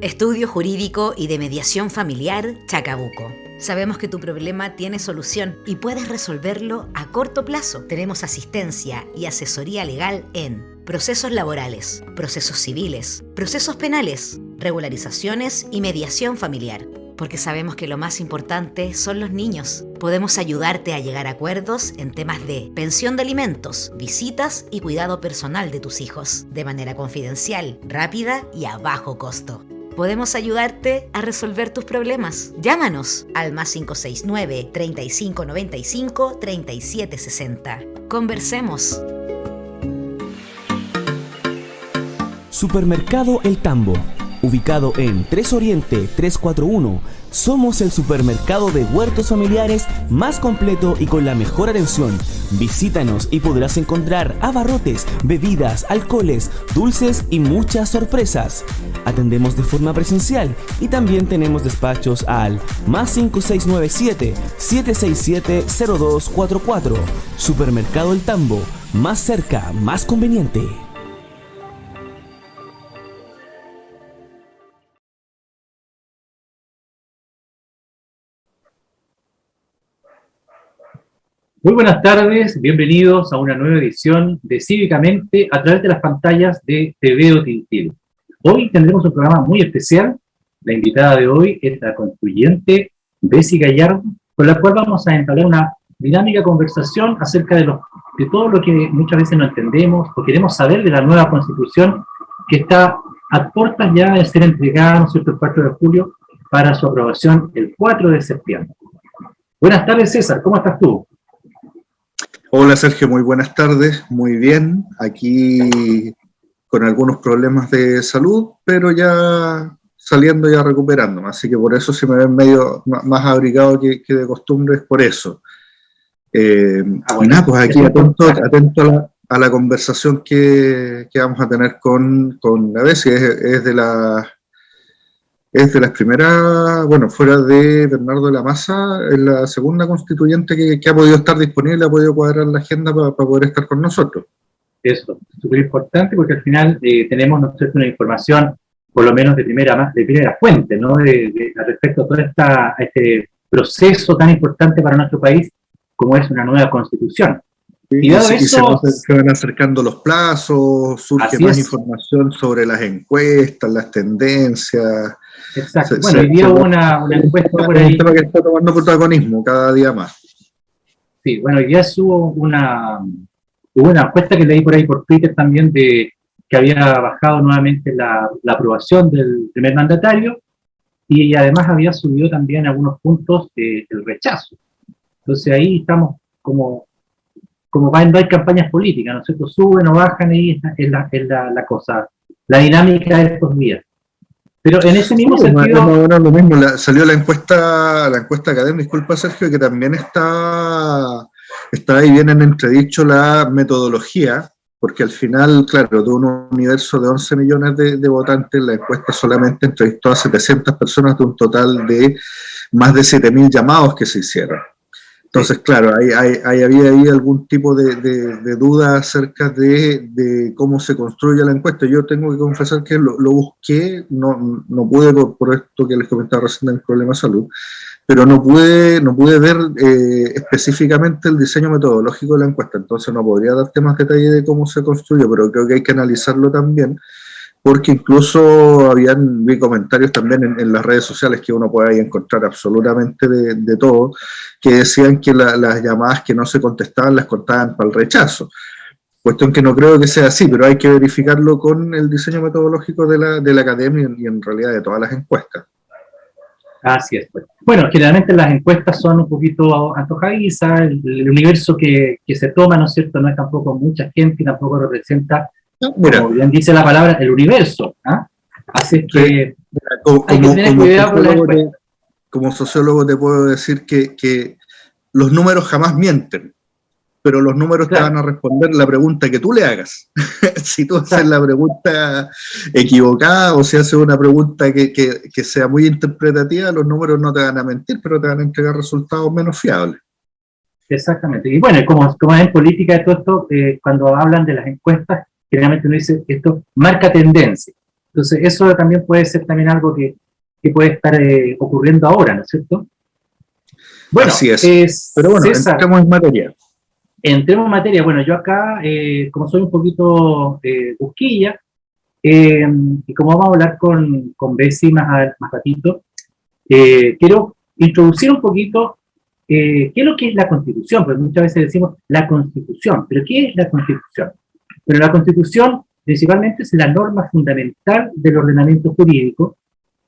Estudio Jurídico y de Mediación Familiar Chacabuco. Sabemos que tu problema tiene solución y puedes resolverlo a corto plazo. Tenemos asistencia y asesoría legal en procesos laborales, procesos civiles, procesos penales, regularizaciones y mediación familiar. Porque sabemos que lo más importante son los niños. Podemos ayudarte a llegar a acuerdos en temas de pensión de alimentos, visitas y cuidado personal de tus hijos, de manera confidencial, rápida y a bajo costo. Podemos ayudarte a resolver tus problemas. Llámanos al +569 3595 3760. Conversemos. Supermercado El Tambo, ubicado en 3 Oriente 341. Somos el supermercado de huertos familiares más completo y con la mejor atención. Visítanos y podrás encontrar abarrotes, bebidas, alcoholes, dulces y muchas sorpresas. Atendemos de forma presencial y también tenemos despachos al +5697 767 0244. Supermercado El Tambo, más cerca, más conveniente. Muy buenas tardes, bienvenidos a una nueva edición de Cívicamente a través de las pantallas de TV Otintil. Hoy tendremos un programa muy especial. La invitada de hoy es la constituyente Bessie Gallardo, con la cual vamos a entablar una dinámica conversación acerca de todo lo que muchas veces no entendemos o queremos saber de la nueva constitución que está a puertas ya de ser entregada, ¿no es cierto?, el 4 de julio para su aprobación el 4 de septiembre. Buenas tardes, César, ¿cómo estás tú? Hola Sergio, muy buenas tardes, muy bien, aquí con algunos problemas de salud, pero ya saliendo, ya recuperándome, así que por eso se me ven medio más abrigado que de costumbre, es por eso. Y nada, pues aquí atento a la conversación que vamos a tener con la Bessie, es de las primeras, bueno, fuera de Bernardo de la Maza, es la segunda constituyente que ha podido estar disponible, ha podido cuadrar la agenda para poder estar con nosotros. Eso, súper importante porque al final tenemos, ¿no es cierto?, una información, por lo menos de primera fuente, ¿no?, respecto a todo este proceso tan importante para nuestro país como es una nueva constitución. Y dado eso, se van acercando los plazos, surge más información sobre las encuestas, las tendencias. Exacto. Bueno, hoy día hubo una encuesta por ahí. Que está tomando protagonismo cada día más. Sí, bueno, hoy día hubo una encuesta que leí por ahí por Twitter también que había bajado nuevamente la aprobación del primer mandatario y además había subido también algunos puntos el rechazo. Entonces ahí estamos como cuando hay campañas políticas, ¿no es cierto? Suben o bajan, ahí es la cosa, la dinámica de estos días. Pero en ese mismo sentido... Bueno, lo mismo, salió la encuesta académica, disculpa Sergio, que también está ahí bien en entredicho la metodología, porque al final, claro, de un universo de 11 millones de votantes, la encuesta solamente entrevistó a 700 personas de un total de más de 7.000 llamados que se hicieron. Entonces, claro, había ahí algún tipo de duda acerca de cómo se construye la encuesta. Yo tengo que confesar que lo busqué, no pude, por esto que les comentaba recién del problema de salud, pero no pude ver específicamente el diseño metodológico de la encuesta, entonces no podría darte más detalle de cómo se construyó, pero creo que hay que analizarlo también, porque incluso vi comentarios también en las redes sociales que uno puede ahí encontrar absolutamente de todo, que decían que las llamadas que no se contestaban las contaban para el rechazo. Cuestión que no creo que sea así, pero hay que verificarlo con el diseño metodológico de la academia y en realidad de todas las encuestas. Así es. Bueno, generalmente las encuestas son un poquito antojadizas, el universo que se toma, ¿no es cierto?, no es tampoco mucha gente y tampoco representa, como bien dice la palabra, el universo. Así que hay que tener cuidado con la encuesta. Como sociólogo te puedo decir que los números jamás mienten, pero los números te van a responder la pregunta que tú le hagas. Si tú haces la pregunta equivocada o si haces una pregunta que sea muy interpretativa, los números no te van a mentir, pero te van a entregar resultados menos fiables. Exactamente. Y bueno, como es en política de todo esto, cuando hablan de las encuestas, generalmente uno dice, esto marca tendencia. Entonces, eso también puede ser también algo que puede estar ocurriendo ahora, ¿no es cierto? Bueno, así es. Pero bueno, César, entremos en materia. entremos en materia. Bueno, yo acá, como soy un poquito busquilla, y como vamos a hablar con Bessie más ratito, quiero introducir un poquito qué es lo que es la Constitución, porque muchas veces decimos la Constitución, pero ¿qué es la Constitución? Bueno, la Constitución principalmente es la norma fundamental del ordenamiento jurídico,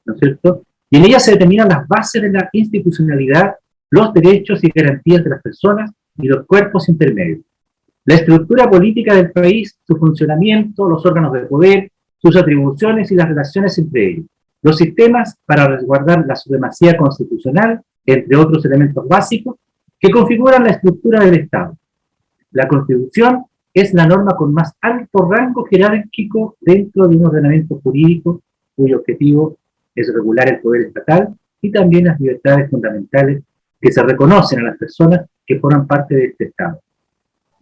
¿no es cierto? Y en ella se determinan las bases de la institucionalidad, los derechos y garantías de las personas y los cuerpos intermedios. La estructura política del país, su funcionamiento, los órganos de poder, sus atribuciones y las relaciones entre ellos. Los sistemas para resguardar la supremacía constitucional, entre otros elementos básicos, que configuran la estructura del Estado. La Constitución es la norma con más alto rango jerárquico dentro de un ordenamiento jurídico cuyo objetivo es regular el poder estatal y también las libertades fundamentales que se reconocen a las personas que forman parte de este Estado.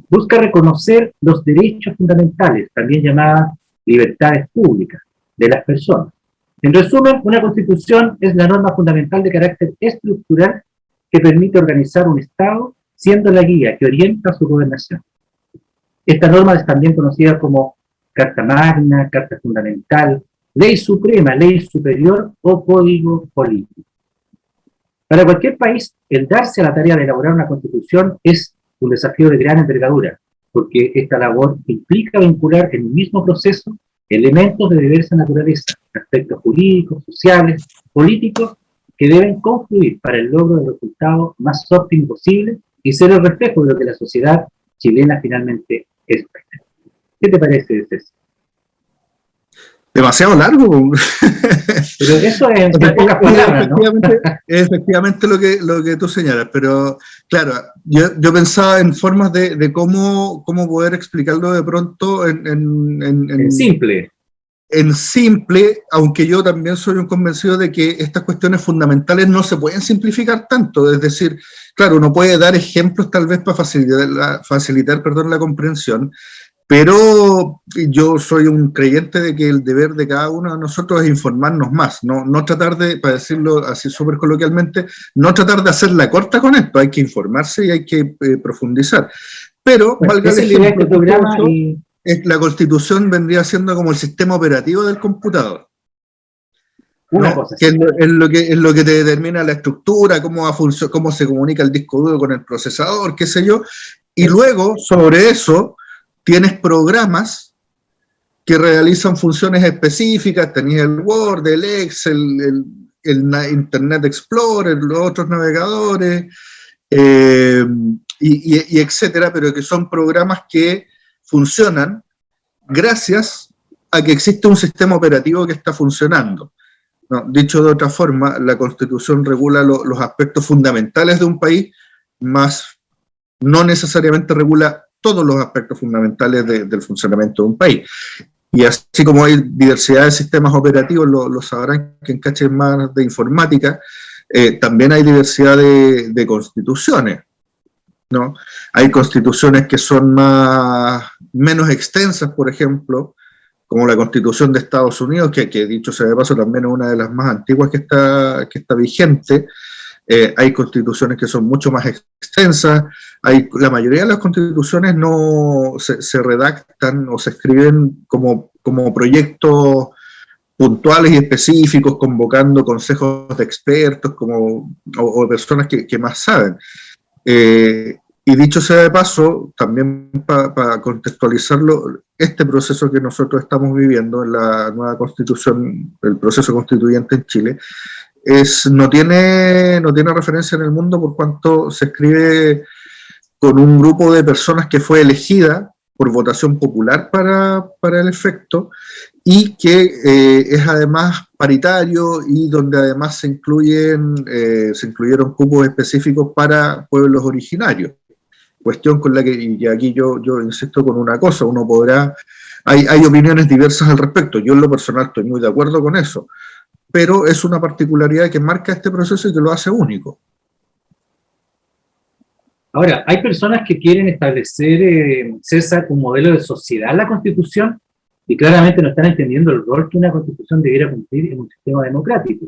Busca reconocer los derechos fundamentales, también llamadas libertades públicas, de las personas. En resumen, una Constitución es la norma fundamental de carácter estructural que permite organizar un Estado, siendo la guía que orienta su gobernación. Esta norma es también conocida como Carta Magna, Carta Fundamental, Ley Suprema, Ley Superior o Código Político. Para cualquier país, el darse a la tarea de elaborar una Constitución es un desafío de gran envergadura, porque esta labor implica vincular en un mismo proceso elementos de diversa naturaleza, aspectos jurídicos, sociales, políticos, que deben confluir para el logro del resultado más óptimo posible y ser el reflejo de lo que la sociedad chilena finalmente es. ¿Qué te parece, César? Demasiado largo. Pero eso es en pocas palabras, ¿no? Efectivamente lo que tú señalas, pero claro, yo pensaba en formas de cómo poder explicarlo de pronto en simple. En simple, aunque yo también soy un convencido de que estas cuestiones fundamentales no se pueden simplificar tanto, es decir, claro, uno puede dar ejemplos tal vez para facilitar la comprensión, pero yo soy un creyente de que el deber de cada uno de nosotros es informarnos más, no tratar de, para decirlo así súper coloquialmente, no tratar de hacer la corta con esto, hay que informarse y hay que profundizar. Pero, bueno, valga el ejemplo, programa y... la Constitución vendría siendo como el sistema operativo del computador. Una ¿no? cosa, que sí. es lo que te determina la estructura, cómo se comunica el disco duro con el procesador, qué sé yo, y luego, sobre eso, tienes programas que realizan funciones específicas, tenías el Word, el Excel, el Internet Explorer, los otros navegadores, y etcétera, pero que son programas que funcionan gracias a que existe un sistema operativo que está funcionando. No, dicho de otra forma, la Constitución regula los aspectos fundamentales de un país, más no necesariamente regula todos los aspectos fundamentales del funcionamiento de un país. Y así como hay diversidad de sistemas operativos, lo sabrán quien cache más de informática, también hay diversidad de constituciones, ¿no? Hay constituciones que son menos extensas, por ejemplo, como la Constitución de Estados Unidos, que dicho sea de paso también es una de las más antiguas que está vigente. Hay constituciones que son mucho más extensas, la mayoría de las constituciones no se redactan o se escriben como proyectos puntuales y específicos, convocando consejos de expertos o personas que más saben. Y dicho sea de paso, también para contextualizarlo, este proceso que nosotros estamos viviendo en la nueva constitución, el proceso constituyente en Chile, no tiene referencia en el mundo por cuanto se escribe con un grupo de personas que fue elegida por votación popular para el efecto y que es además paritario y donde además se incluyeron cupos específicos para pueblos originarios. Cuestión con la que, y aquí yo insisto con una cosa, hay opiniones diversas al respecto, yo en lo personal estoy muy de acuerdo con eso, pero es una particularidad que marca este proceso y que lo hace único. Ahora, hay personas que quieren establecer, César, un modelo de sociedad en la Constitución, y claramente no están entendiendo el rol que una constitución debiera cumplir en un sistema democrático.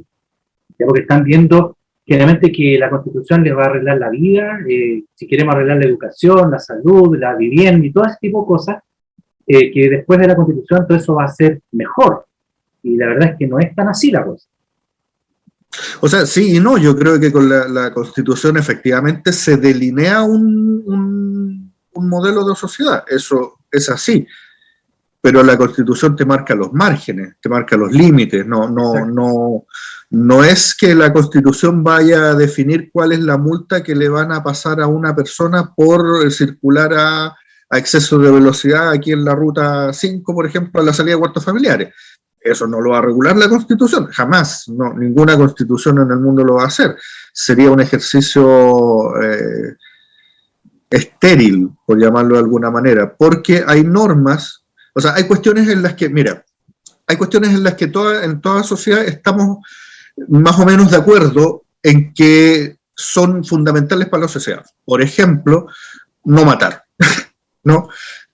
Ya porque están viendo claramente que la constitución les va a arreglar la vida, si queremos arreglar la educación, la salud, la vivienda y todo ese tipo de cosas, que después de la constitución todo eso va a ser mejor. Y la verdad es que no es tan así la cosa. O sea, sí y no, yo creo que con la Constitución efectivamente se delinea un modelo de sociedad, eso es así, pero la Constitución te marca los márgenes, te marca los límites, no es que la Constitución vaya a definir cuál es la multa que le van a pasar a una persona por circular a exceso de velocidad aquí en la ruta 5, por ejemplo, a la salida de huertos familiares. Eso no lo va a regular la Constitución, jamás, no, ninguna Constitución en el mundo lo va a hacer. Sería un ejercicio estéril, por llamarlo de alguna manera, porque hay normas, o sea, hay cuestiones en las que, mira, hay cuestiones en las que en toda sociedad estamos más o menos de acuerdo en que son fundamentales para la sociedad. Por ejemplo, no matar, ¿no?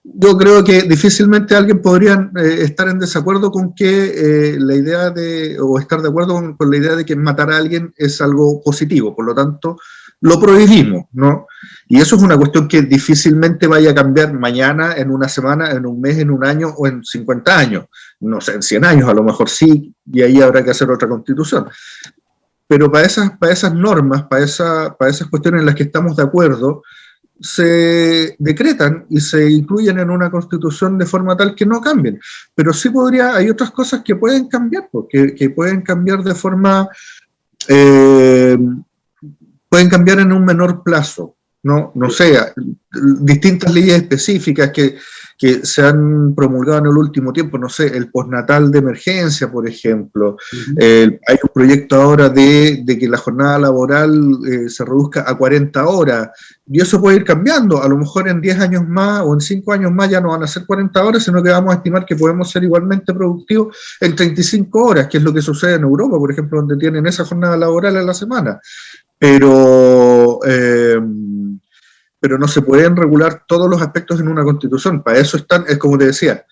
Yo creo que difícilmente alguien podría estar en desacuerdo con que la idea de, o estar de acuerdo con la idea de que matar a alguien es algo positivo, por lo tanto, lo prohibimos, ¿no? Y eso es una cuestión que difícilmente vaya a cambiar mañana, en una semana, en un mes, en un año o en 50 años. No sé, en 100 años a lo mejor sí, y ahí habrá que hacer otra constitución. Pero para esas normas, para esas cuestiones en las que estamos de acuerdo, se decretan y se incluyen en una constitución de forma tal que no cambien. Pero sí hay otras cosas que pueden cambiar, porque que pueden cambiar de forma, pueden cambiar en un menor plazo, no sé, distintas leyes específicas que se han promulgado en el último tiempo, no sé, el postnatal de emergencia, por ejemplo. Hay un proyecto ahora de que la jornada laboral se reduzca a 40 horas, y eso puede ir cambiando. A lo mejor en 10 años más o en 5 años más ya no van a ser 40 horas, sino que vamos a estimar que podemos ser igualmente productivos en 35 horas, que es lo que sucede en Europa, por ejemplo, donde tienen esa jornada laboral a la semana. Pero no se pueden regular todos los aspectos en una constitución. Para eso es como te decía,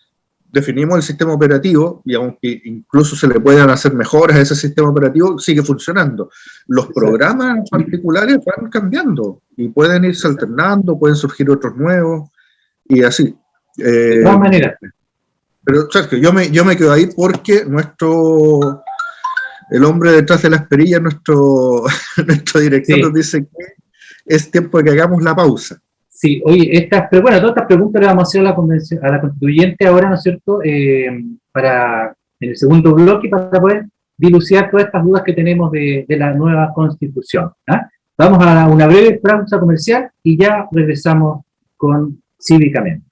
definimos el sistema operativo, y aunque incluso se le puedan hacer mejoras a ese sistema operativo, sigue funcionando. Los programas particulares van cambiando y pueden irse alternando, pueden surgir otros nuevos y así. De todas maneras. Pero Sergio, yo me quedo ahí porque el hombre detrás de las perillas, nuestro director, nos dice que es tiempo de que hagamos la pausa. Sí, oye, pero bueno, todas estas preguntas las vamos a hacer a la constituyente ahora, ¿no es cierto? En el segundo bloque, para poder dilucidar todas estas dudas que tenemos de la nueva constitución. Vamos a una breve pausa comercial y ya regresamos con Cívicamente.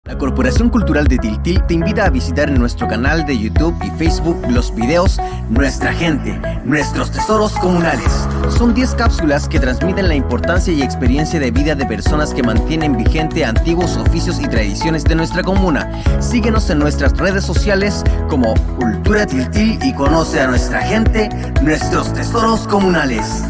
La Corporación Cultural de Tiltil te invita a visitar en nuestro canal de YouTube y Facebook los videos Nuestra Gente, Nuestros Tesoros Comunales. Son 10 cápsulas que transmiten la importancia y experiencia de vida de personas que mantienen vigente antiguos oficios y tradiciones de nuestra comuna. Síguenos en nuestras redes sociales como Cultura Tiltil y conoce a Nuestra Gente, Nuestros Tesoros Comunales.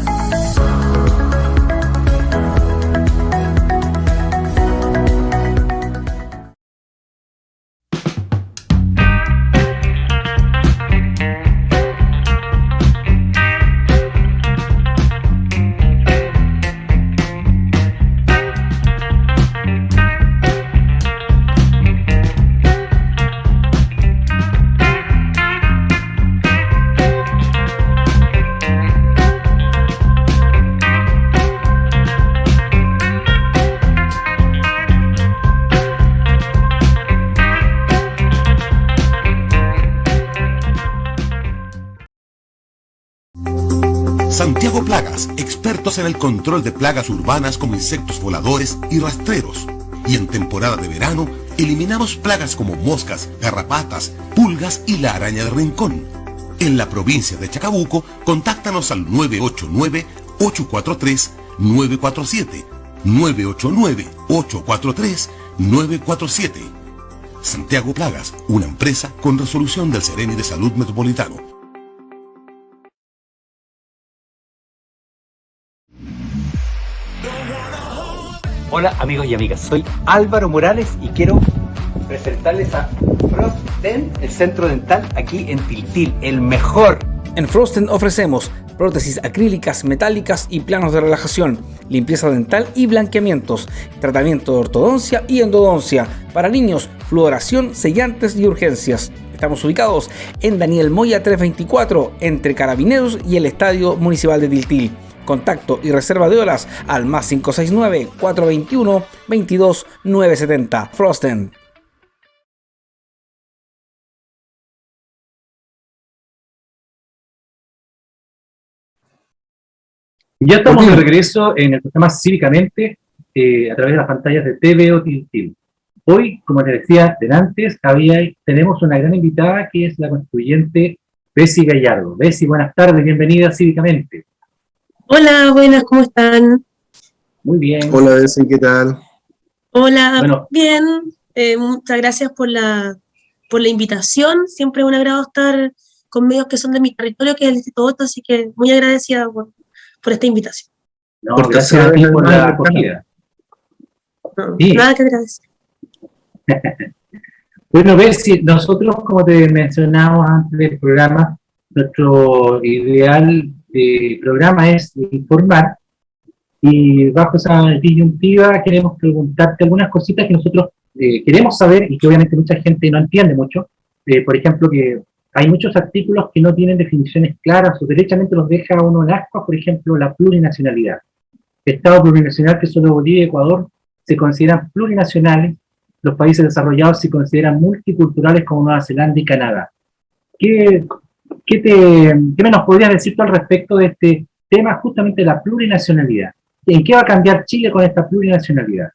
Santiago Plagas, expertos en el control de plagas urbanas como insectos voladores y rastreros. Y en temporada de verano, eliminamos plagas como moscas, garrapatas, pulgas y la araña de rincón. En la provincia de Chacabuco, contáctanos al 989-843-947. 989-843-947. Santiago Plagas, una empresa con resolución del Seremi de Salud Metropolitano. Hola amigos y amigas, soy Álvaro Morales y quiero presentarles a Frosten, el centro dental aquí en Tiltil, el mejor. En Frosten ofrecemos prótesis acrílicas, metálicas y planos de relajación, limpieza dental y blanqueamientos, tratamiento de ortodoncia y endodoncia, para niños, fluoración, sellantes y urgencias. Estamos ubicados en Daniel Moya 324, entre Carabineros y el Estadio Municipal de Tiltil. Contacto y reserva de horas al más 569-421-22-970. Frosten. Ya estamos de regreso en el programa Cívicamente a través de las pantallas de TVO Tiltil. Hoy, como les decía antes, tenemos una gran invitada que es la constituyente Bessie Gallardo. Bessie, buenas tardes, bienvenida a Cívicamente. Hola, buenas, ¿cómo están? Muy bien. Hola, Bessie, ¿qué tal? Hola, Bueno. bien. Muchas gracias por la invitación. Siempre es un agrado estar con medios que son de mi territorio, que es el Distrito 8, así que muy agradecida por esta invitación. No, Por gracias a ti tercera por vez la en el acogida. No, Sí. nada que agradecer. Bueno, Bessie, nosotros, como te mencionamos antes del programa, nuestro ideal de programa es informar, y bajo esa disyuntiva queremos preguntarte algunas cositas que nosotros queremos saber y que obviamente mucha gente no entiende mucho. Por ejemplo, que hay muchos artículos que no tienen definiciones claras o derechamente los deja uno en ascuas, por ejemplo, la plurinacionalidad. Estado plurinacional que solo Bolivia y Ecuador se consideran plurinacionales, los países desarrollados se consideran multiculturales como Nueva Zelanda y Canadá. ¿Qué me nos podrías decir tú al respecto de este tema, justamente de la plurinacionalidad? ¿En qué va a cambiar Chile con esta plurinacionalidad?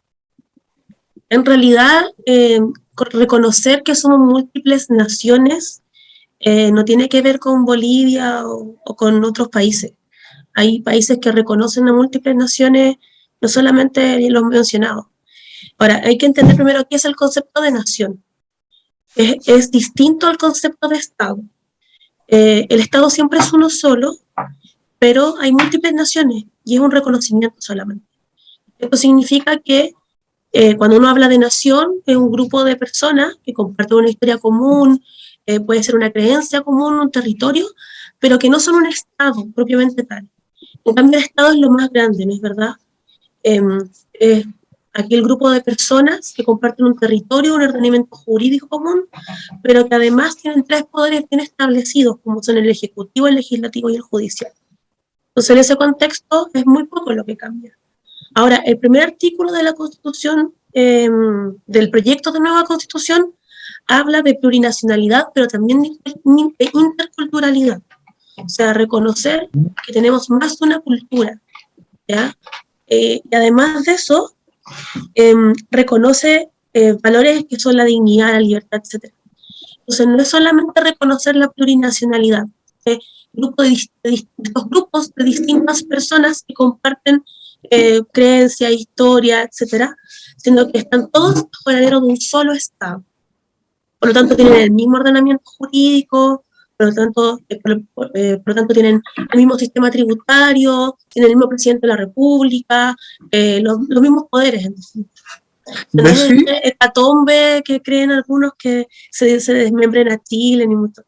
En realidad, reconocer que somos múltiples naciones no tiene que ver con Bolivia o con otros países. Hay países que reconocen a múltiples naciones, no solamente los mencionados. Ahora, hay que entender primero qué es el concepto de nación. Es distinto al concepto de Estado. El Estado siempre es uno solo, pero hay múltiples naciones y es un reconocimiento solamente. Esto significa que cuando uno habla de nación, es un grupo de personas que comparten una historia común, puede ser una creencia común, un territorio, pero que no son un Estado propiamente tal. En cambio, el Estado es lo más grande, ¿no es verdad? Aquí el grupo de personas que comparten un territorio, un ordenamiento jurídico común, pero que además tienen tres poderes bien establecidos, como son el ejecutivo, el legislativo y el judicial. Entonces, en ese contexto, es muy poco lo que cambia. Ahora, el primer artículo de la Constitución, del proyecto de nueva Constitución, habla de plurinacionalidad, pero también de interculturalidad. O sea, reconocer que tenemos más de una cultura, ¿ya? Y además de eso, reconoce valores que son la dignidad, la libertad, etc. Entonces, no es solamente reconocer la plurinacionalidad, estos grupos de distintas personas que comparten creencia, historia, etcétera, sino que están todos bajo el alero de un solo Estado. Por lo tanto, tienen el mismo ordenamiento jurídico, por lo tanto tienen el mismo sistema tributario, tienen el mismo presidente de la República, los mismos poderes. No es este hecatombe que creen algunos que se desmembren a Chile, ni mucho.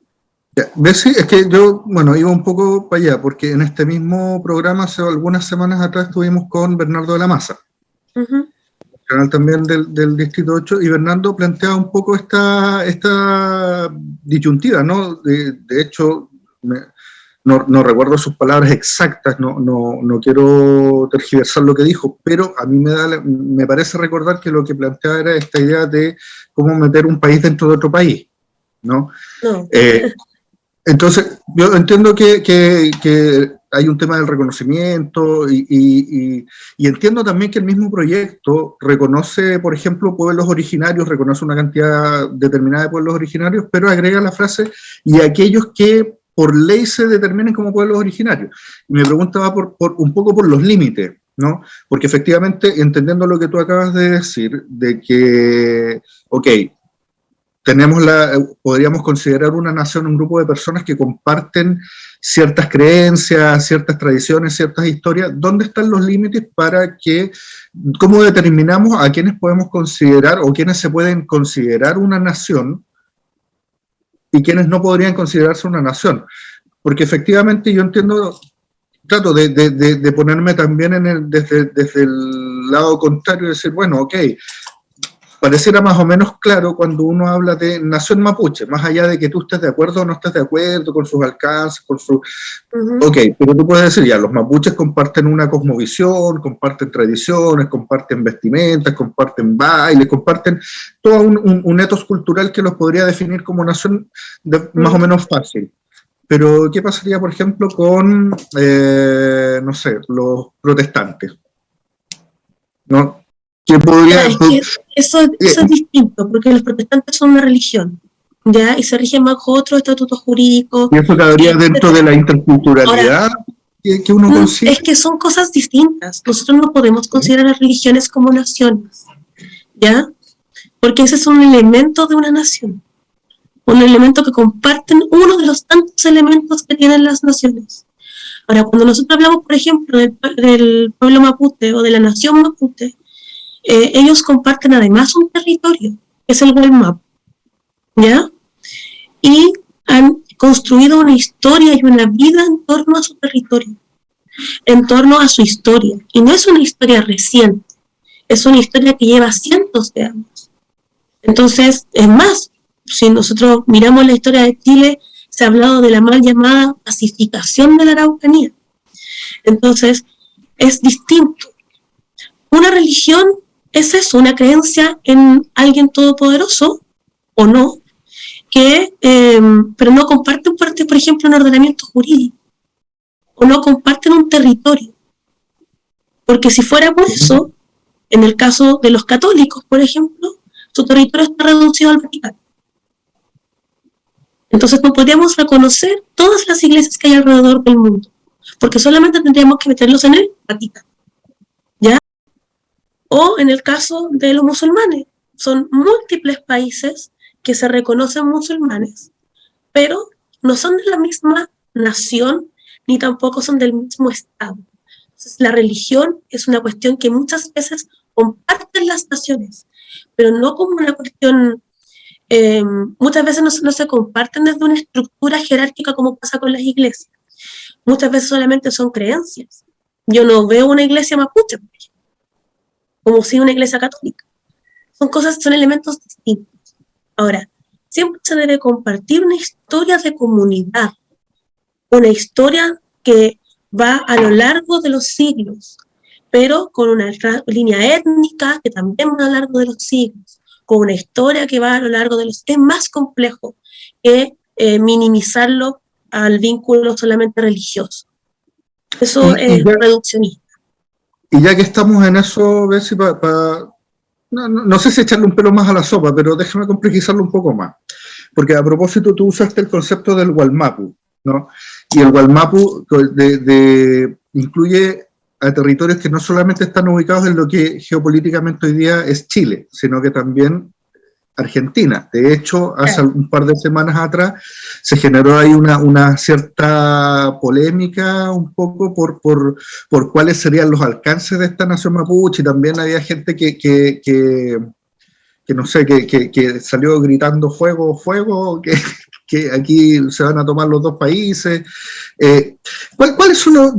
Bessie, es que yo, bueno, iba un poco para allá, porque en este mismo programa hace algunas semanas atrás estuvimos con Bernardo de la Maza, canal también del Distrito 8, y Bernardo planteaba un poco esta disyuntiva, ¿no? De hecho, no recuerdo sus palabras exactas, no quiero tergiversar lo que dijo, pero a mí me parece recordar que lo que planteaba era esta idea de cómo meter un país dentro de otro país, ¿no? No. Entonces, yo entiendo que hay un tema del reconocimiento y entiendo también que el mismo proyecto reconoce, por ejemplo, pueblos originarios, reconoce una cantidad determinada de pueblos originarios, pero agrega la frase, y aquellos que por ley se determinen como pueblos originarios. Y me pregunta va un poco por los límites, ¿no? Porque efectivamente, entendiendo lo que tú acabas de decir, de que, ok, podríamos considerar una nación un grupo de personas que comparten ciertas creencias, ciertas tradiciones, ciertas historias, ¿dónde están los límites para que, cómo determinamos a quiénes podemos considerar o quiénes se pueden considerar una nación y quiénes no podrían considerarse una nación? Porque efectivamente yo entiendo, trato de ponerme también desde el lado contrario y decir, bueno, ok, pareciera más o menos claro cuando uno habla de nación mapuche, más allá de que tú estés de acuerdo o no estés de acuerdo con sus alcances, con su... Ok, pero tú puedes decir, ya, los mapuches comparten una cosmovisión, comparten tradiciones, comparten vestimentas, comparten bailes, comparten todo un etos cultural que los podría definir como nación más o menos fácil. Pero, ¿qué pasaría, por ejemplo, con, no sé, los protestantes? ¿No? ¿Qué podría...? Es que eso es distinto, porque los protestantes son una religión, ¿ya? Y se rigen bajo otros estatutos jurídicos. ¿Y eso cabría dentro de la interculturalidad que uno considera? Es que son cosas distintas. Nosotros no podemos considerar las religiones como naciones, ¿ya? Porque ese es un elemento de una nación. Un elemento que comparten, uno de los tantos elementos que tienen las naciones. Ahora, cuando nosotros hablamos, por ejemplo, del pueblo mapuche o de la nación mapuche, ellos comparten además un territorio, que es el Gualmapu, ¿ya? Y han construido una historia y una vida en torno a su territorio, en torno a su historia. Y no es una historia reciente, es una historia que lleva cientos de años. Entonces, es más, si nosotros miramos la historia de Chile, se ha hablado de la mal llamada pacificación de la Araucanía. Entonces, es distinto. Una religión es eso, una creencia en alguien todopoderoso, o no, pero no comparten, por ejemplo, un ordenamiento jurídico, o no comparten un territorio. Porque si fuera por eso, en el caso de los católicos, por ejemplo, su territorio está reducido al Vaticano. Entonces no podríamos reconocer todas las iglesias que hay alrededor del mundo, porque solamente tendríamos que meterlos en el Vaticano, ¿ya? O en el caso de los musulmanes, son múltiples países que se reconocen musulmanes, pero no son de la misma nación, ni tampoco son del mismo Estado. Entonces la religión es una cuestión que muchas veces comparten las naciones, pero no como una cuestión... muchas veces no se comparten desde una estructura jerárquica como pasa con las iglesias. Muchas veces solamente son creencias. Yo no veo una iglesia mapuche, por ejemplo, como si una iglesia católica. Son elementos distintos. Ahora, siempre se debe compartir una historia de comunidad, una historia que va a lo largo de los siglos, pero con una línea étnica que también va a lo largo de los siglos, con una historia que va a lo largo de los... Es más complejo que minimizarlo al vínculo solamente religioso. Eso es reduccionista. Y ya que estamos en eso, Bessie, no sé si echarle un pelo más a la sopa, pero déjame complejizarlo un poco más. Porque a propósito tú usaste el concepto del Gualmapu, ¿no? Y el Gualmapu incluye a territorios que no solamente están ubicados en lo que geopolíticamente hoy día es Chile, sino que también Argentina. De hecho, hace un par de semanas atrás se generó ahí una cierta polémica un poco por cuáles serían los alcances de esta nación mapuche, y también había gente que no sé, que salió gritando fuego, fuego, que aquí se van a tomar los dos países. ¿Cuáles son los...?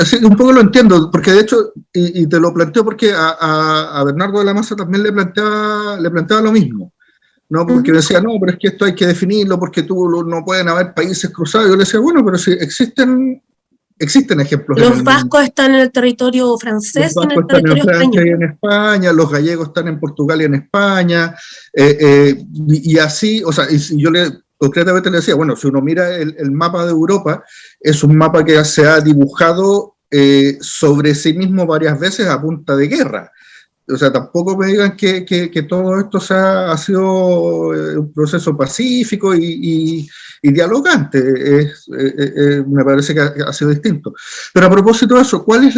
Sí, un poco lo entiendo, porque de hecho, y te lo planteo porque a Bernardo de la Maza también le planteaba lo mismo, ¿no? Porque decía, no, pero es que esto hay que definirlo porque no pueden haber países cruzados. Yo le decía, bueno, pero si existen ejemplos. Los vascos están en el territorio francés y en el territorio español. En España, los gallegos están en Portugal y en España, y así, o sea, y yo concretamente le decía, bueno, si uno mira el mapa de Europa, es un mapa que se ha dibujado sobre sí mismo varias veces a punta de guerra. O sea, tampoco me digan que todo esto ha sido un proceso pacífico y dialogante. Me parece que ha sido distinto. Pero a propósito de eso, ¿cuáles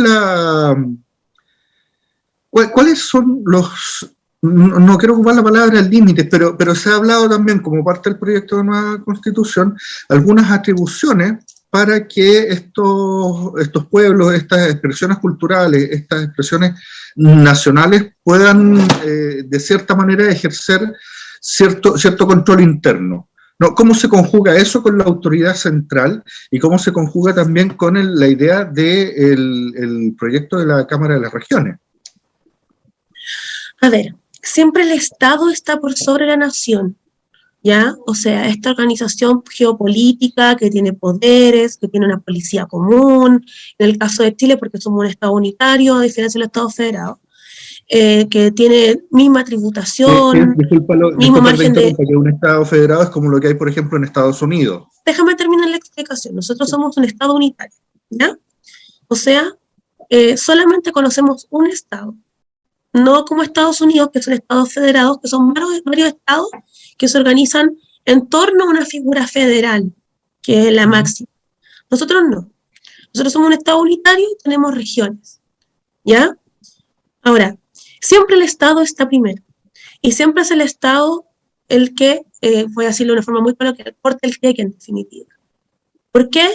son los... No quiero ocupar la palabra límites, pero se ha hablado también, como parte del proyecto de nueva Constitución, algunas atribuciones para que estos pueblos, estas expresiones culturales, estas expresiones nacionales puedan de cierta manera ejercer cierto control interno. ¿No? ¿Cómo se conjuga eso con la autoridad central y cómo se conjuga también con la idea del proyecto de la Cámara de las Regiones? A ver, siempre el Estado está por sobre la nación, ¿ya? O sea, esta organización geopolítica que tiene poderes, que tiene una policía común, en el caso de Chile, porque somos un Estado unitario, a diferencia del Estado federado, que tiene misma tributación, mismo margen de... Que un Estado federado es como lo que hay, por ejemplo, en Estados Unidos. Déjame terminar la explicación. Nosotros somos un Estado unitario, ¿ya? O sea, solamente conocemos un Estado, no como Estados Unidos, que son estados federados, que son varios estados que se organizan en torno a una figura federal, que es la máxima. Nosotros no. Nosotros somos un Estado unitario y tenemos regiones, ¿ya? Ahora, siempre el Estado está primero, y siempre es el Estado el que, voy a decirlo de una forma muy coloquial, corta el cheque en definitiva. ¿Por qué?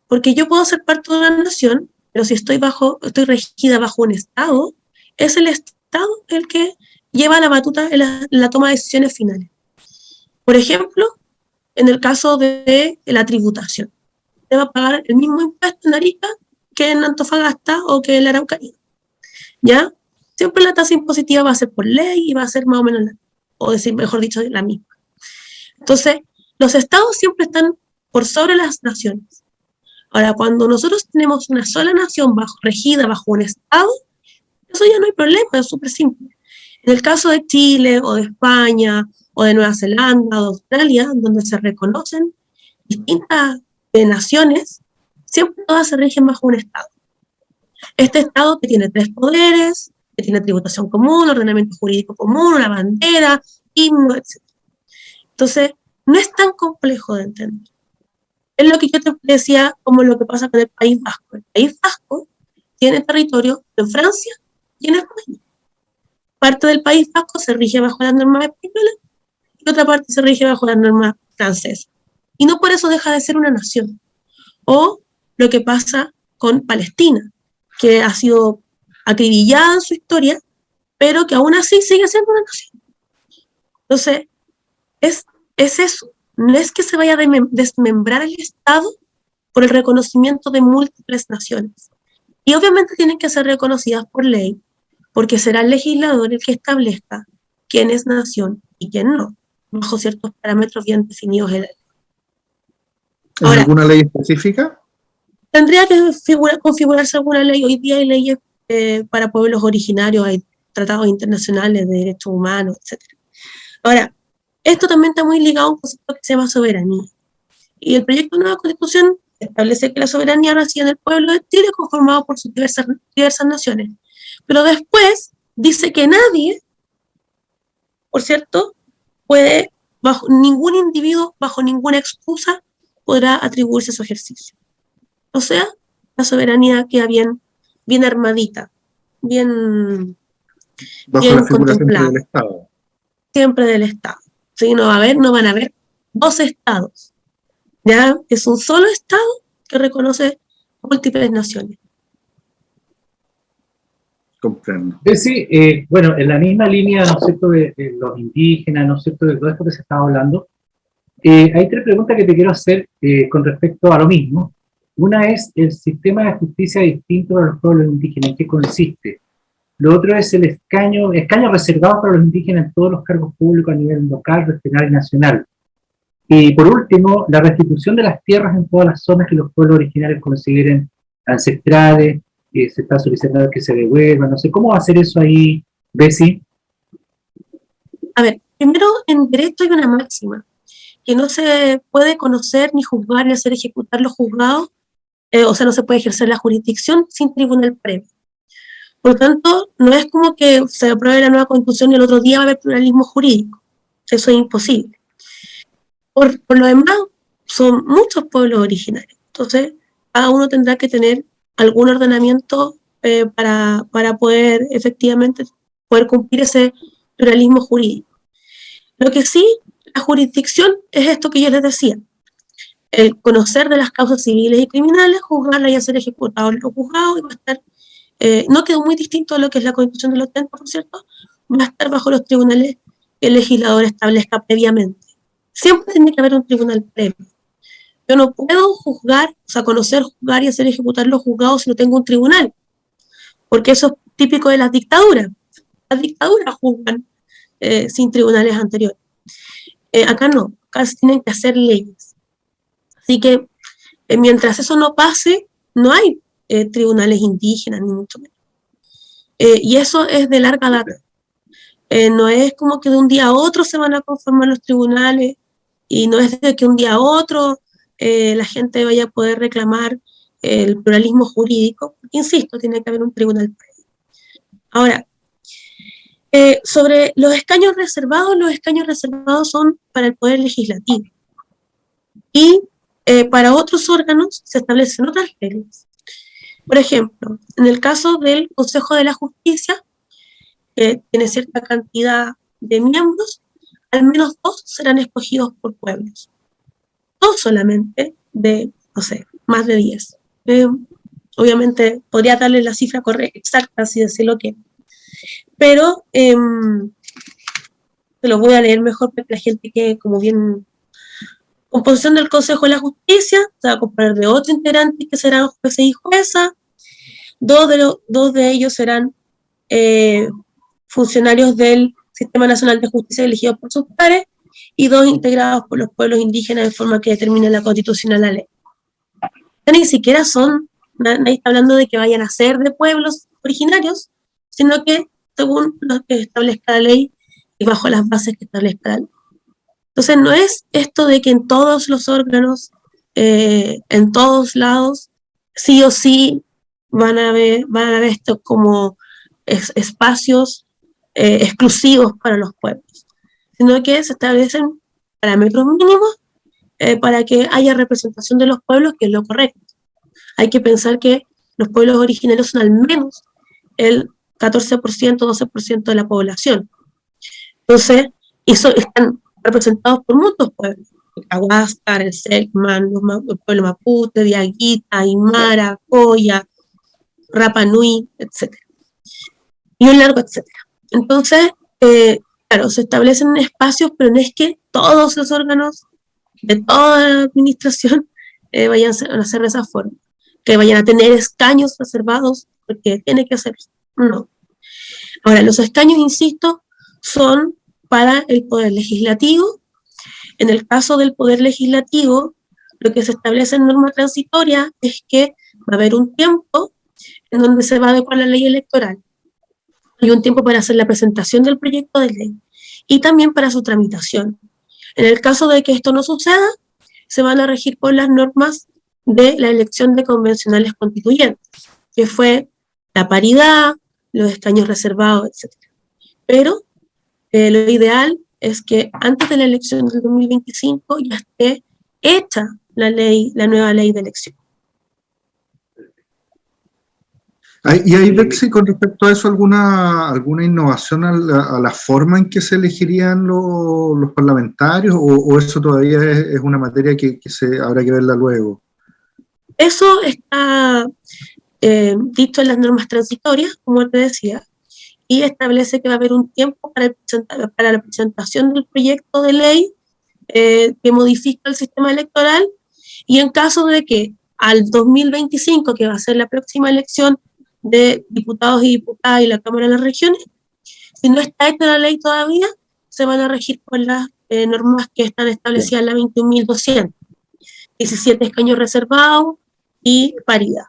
Porque yo puedo ser parte de una nación, pero si estoy regida bajo un Estado, es el Estado el que lleva la batuta en la toma de decisiones finales. Por ejemplo, en el caso de la tributación, te va a pagar el mismo impuesto en Arica que en Antofagasta o que en la Araucanía, ¿ya? Siempre la tasa impositiva va a ser por ley y va a ser más o menos, mejor dicho, la misma. Entonces, los estados siempre están por sobre las naciones. Ahora, cuando nosotros tenemos una sola nación regida bajo un estado, eso ya no hay problema, es súper simple. En el caso de Chile, o de España, o de Nueva Zelanda, o de Australia, donde se reconocen distintas naciones, siempre todas se rigen bajo un estado. Este estado que tiene 3 poderes, que tiene tributación común, ordenamiento jurídico común, una bandera, himno, etc. Entonces, no es tan complejo de entender. Es lo que yo te decía, como lo que pasa con el País Vasco. El País Vasco tiene territorio en Francia y en España. Parte del País Vasco se rige bajo las normas españolas y otra parte se rige bajo las normas francesas. Y no por eso deja de ser una nación. O lo que pasa con Palestina, que ha sido acribillada en su historia, pero que aún así sigue siendo una nación. Entonces, es eso. No es que se vaya a desmembrar el Estado por el reconocimiento de múltiples naciones. Y obviamente tienen que ser reconocidas por ley, porque será el legislador el que establezca quién es nación y quién no, bajo ciertos parámetros bien definidos en la ley. ¿En alguna ley específica? Tendría que configurarse alguna ley. Hoy día hay leyes para pueblos originarios, hay tratados internacionales de derechos humanos, etc. Ahora, esto también está muy ligado a un concepto que se llama soberanía. Y el proyecto de nueva Constitución establece que la soberanía reside en el pueblo de Chile, conformado por sus diversas naciones. Pero después dice que nadie, por cierto, ningún individuo, bajo ninguna excusa, podrá atribuirse su ejercicio. O sea, la soberanía queda bien armadita, bien contemplada. Del Estado. Siempre del Estado. Sí, no van a haber 2 estados. Ya es un solo Estado que reconoce múltiples naciones. Comprendo. Sí, bueno, en la misma línea, ¿no es cierto?, de los indígenas, ¿no es cierto?, de todo esto que se estaba hablando, hay 3 preguntas que te quiero hacer con respecto a lo mismo. Una es el sistema de justicia distinto para los pueblos indígenas, ¿en qué consiste? Lo otro es el escaño reservado para los indígenas en todos los cargos públicos a nivel local, regional y nacional. Y por último, la restitución de las tierras en todas las zonas que los pueblos originarios consideren ancestrales, se está solicitando que se devuelvan, no sé, ¿cómo va a ser eso ahí, Bessie? A ver, primero en derecho hay una máxima, que no se puede conocer, ni juzgar, ni hacer ejecutar los juzgados, o sea, no se puede ejercer la jurisdicción sin tribunal previo. Por lo tanto, no es como que se apruebe la nueva Constitución y el otro día va a haber pluralismo jurídico. Eso es imposible. Por lo demás, son muchos pueblos originarios. Entonces, cada uno tendrá que tener algún ordenamiento para poder efectivamente cumplir ese pluralismo jurídico. Lo que sí, la jurisdicción es esto que yo les decía. el conocer de las causas civiles y criminales, juzgarla y hacer ejecutado en los juzgados, y va a estar, no quedó muy distinto a lo que es la Constitución del 80, por cierto, va a estar bajo los tribunales que el legislador establezca previamente. Siempre tiene que haber un tribunal previo. Yo no puedo juzgar, o sea, conocer, juzgar y hacer ejecutar los juzgados si no tengo un tribunal, porque eso es típico de las dictaduras. Las dictaduras juzgan sin tribunales anteriores. Acá no, acá se tienen que hacer leyes. Así que mientras eso no pase, no hay tribunales indígenas, ni mucho menos. Y eso es de larga data. No es como que de un día a otro se van a conformar los tribunales, y no es de que un día a otro la gente vaya a poder reclamar el pluralismo jurídico. Insisto, tiene que haber un tribunal previo. Ahora, sobre los escaños reservados son para el Poder Legislativo. Y para otros órganos se establecen otras reglas. Por ejemplo, en el caso del Consejo de la Justicia, que tiene cierta cantidad de miembros, al menos 2 serán escogidos por pueblos. 2 solamente, de, no sé, más de 10. Obviamente podría darle la cifra correcta, exacta, si decirlo que. Pero te lo voy a leer mejor para que la gente quede como bien. Composición del Consejo de la Justicia, se va a componer de 8 integrantes que serán jueces y juezas. 2 de ellos serán funcionarios del Sistema Nacional de Justicia elegidos por sus pares, y 2 integrados por los pueblos indígenas de forma que determine la Constitución a la ley. Ni siquiera nadie está hablando de que vayan a ser de pueblos originarios, sino que según lo que establezca la ley y bajo las bases que establezca la ley. Entonces no es esto de que en todos los órganos, en todos lados, sí o sí van a haber esto como espacios exclusivos para los pueblos, sino que se establecen parámetros mínimos para que haya representación de los pueblos, que es lo correcto. Hay que pensar que los pueblos originarios son al menos el 14%, 12% de la población. Entonces, están representados por muchos pueblos: el Cahuáscar, el Selkman, el pueblo Mapuche, Diaguita, Aymara, Coya, Rapa Nui, etc. Y un largo etcétera. Entonces, claro, se establecen espacios, pero no es que todos los órganos de toda la administración vayan a ser de esa forma, que vayan a tener escaños reservados porque tiene que hacerse. No. Ahora, los escaños, insisto, son para el Poder Legislativo. En el caso del Poder Legislativo, lo que se establece en norma transitoria es que va a haber un tiempo en donde se va a adecuar la ley electoral. Hay un tiempo para hacer la presentación del proyecto de ley y también para su tramitación. En el caso de que esto no suceda, se van a regir por las normas de la elección de convencionales constituyentes, que fue la paridad, los escaños reservados, etc. Pero lo ideal es que antes de la elección del 2025 ya esté hecha la nueva ley de elección. ¿Y hay, Betsy, con respecto a eso, alguna innovación a la forma en que se elegirían los parlamentarios, o eso todavía es una materia que habrá que verla luego? Eso está dicho en las normas transitorias, como te decía, y establece que va a haber un tiempo para la presentación del proyecto de ley que modifica el sistema electoral, y en caso de que al 2025, que va a ser la próxima elección de diputados y diputadas y la Cámara de las Regiones, si no está hecha la ley todavía, se van a regir por las normas que están establecidas en la 21.200, 17 escaños reservados y paridad.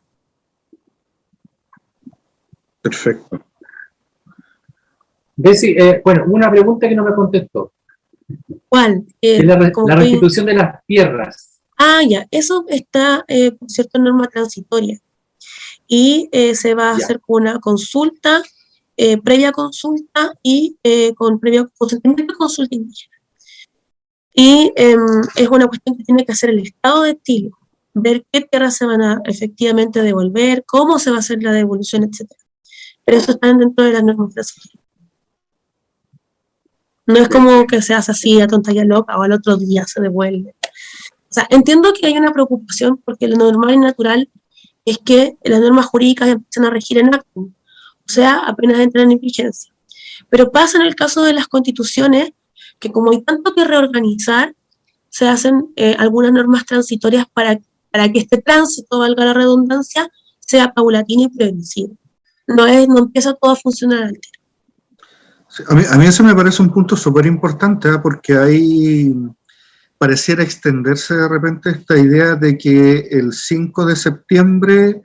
Perfecto. Bessie, bueno, una pregunta que no me contestó. ¿Cuál? La restitución de las tierras. Ah, ya, eso está, por cierto, en norma transitoria. Y se va a hacer con una consulta, previa consulta y con previo consentimiento de consulta indígena. Y es una cuestión que tiene que hacer el Estado de Chile, ver qué tierras se van a efectivamente devolver, cómo se va a hacer la devolución, etc. Pero eso está dentro de las normas transitorias. No es como que se hace así a tonta y a loca o al otro día se devuelve. O sea, entiendo que hay una preocupación porque lo normal y natural es que las normas jurídicas empiezan a regir en acto, o sea, apenas entran en vigencia. Pero pasa en el caso de las constituciones que como hay tanto que reorganizar, se hacen algunas normas transitorias para que este tránsito, valga la redundancia, sea paulatino y progresivo. No empieza todo a funcionar al tiro. Sí, a mí eso me parece un punto súper importante, ¿eh? Porque pareciera extenderse de repente esta idea de que el 5 de septiembre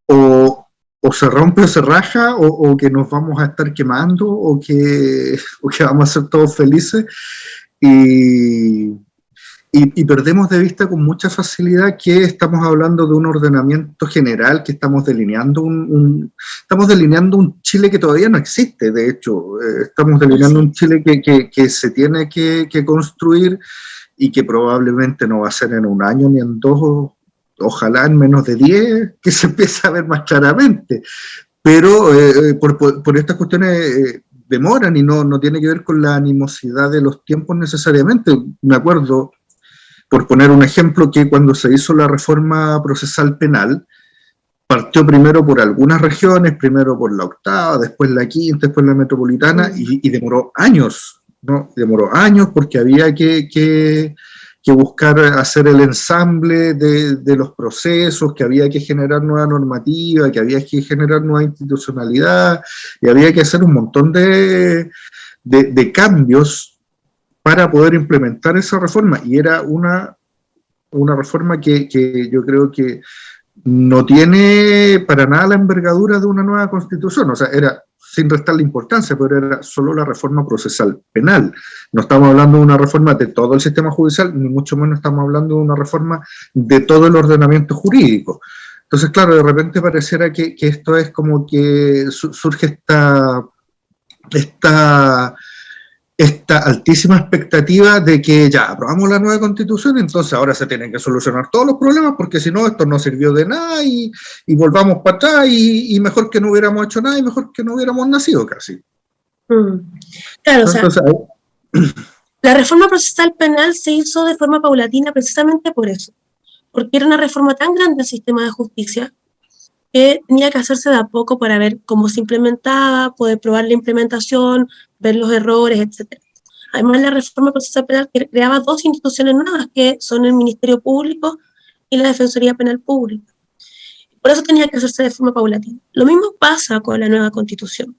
o se rompe o se raja, o que nos vamos a estar quemando, o que vamos a ser todos felices, y perdemos de vista con mucha facilidad que estamos hablando de un ordenamiento general, que estamos delineando un Chile que todavía no existe. De hecho, estamos delineando un Chile que se tiene que construir, y que probablemente no va a ser en un año ni en dos, ojalá en menos de 10, que se empiece a ver más claramente. Pero por estas cuestiones demoran, y no tiene que ver con la animosidad de los tiempos necesariamente. Me acuerdo, por poner un ejemplo, que cuando se hizo la reforma procesal penal, partió primero por algunas regiones, primero por la octava, después la quinta, después la metropolitana, y demoró años, ¿no? Demoró años porque había que buscar hacer el ensamble de los procesos, que había que generar nueva normativa, que había que generar nueva institucionalidad, y había que hacer un montón de cambios para poder implementar esa reforma. Y era una reforma que yo creo que no tiene para nada la envergadura de una nueva constitución. O sea, era, sin restarle importancia, pero era solo la reforma procesal penal. No estamos hablando de una reforma de todo el sistema judicial, ni mucho menos estamos hablando de una reforma de todo el ordenamiento jurídico. Entonces, claro, de repente pareciera que esto es como que surge esta altísima expectativa de que ya aprobamos la nueva constitución, entonces ahora se tienen que solucionar todos los problemas, porque si no, esto no sirvió de nada, y volvamos para atrás, y mejor que no hubiéramos hecho nada, y mejor que no hubiéramos nacido casi. Claro, entonces, o sea, la reforma procesal penal se hizo de forma paulatina precisamente por eso, porque era una reforma tan grande del sistema de justicia que tenía que hacerse de a poco para ver cómo se implementaba, poder probar la implementación, ver los errores, etc. Además, la reforma procesal penal creaba dos instituciones nuevas, que son el Ministerio Público y la Defensoría Penal Pública. Por eso tenía que hacerse de forma paulatina. Lo mismo pasa con la nueva Constitución.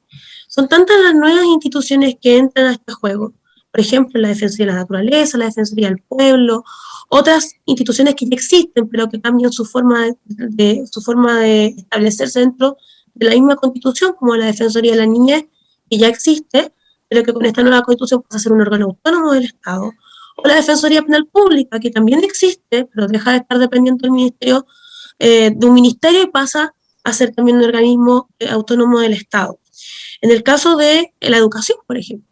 Son tantas las nuevas instituciones que entran a este juego. Por ejemplo, la Defensoría de la Naturaleza, la Defensoría del Pueblo, otras instituciones que ya existen, pero que cambian su forma de establecerse dentro de la misma Constitución, como la Defensoría de la Niñez, que ya existe, pero que con esta nueva Constitución pasa a ser un órgano autónomo del Estado, o la Defensoría Penal Pública, que también existe, pero deja de estar dependiente del ministerio, de un ministerio, y pasa a ser también un organismo autónomo del Estado. En el caso de la educación, por ejemplo,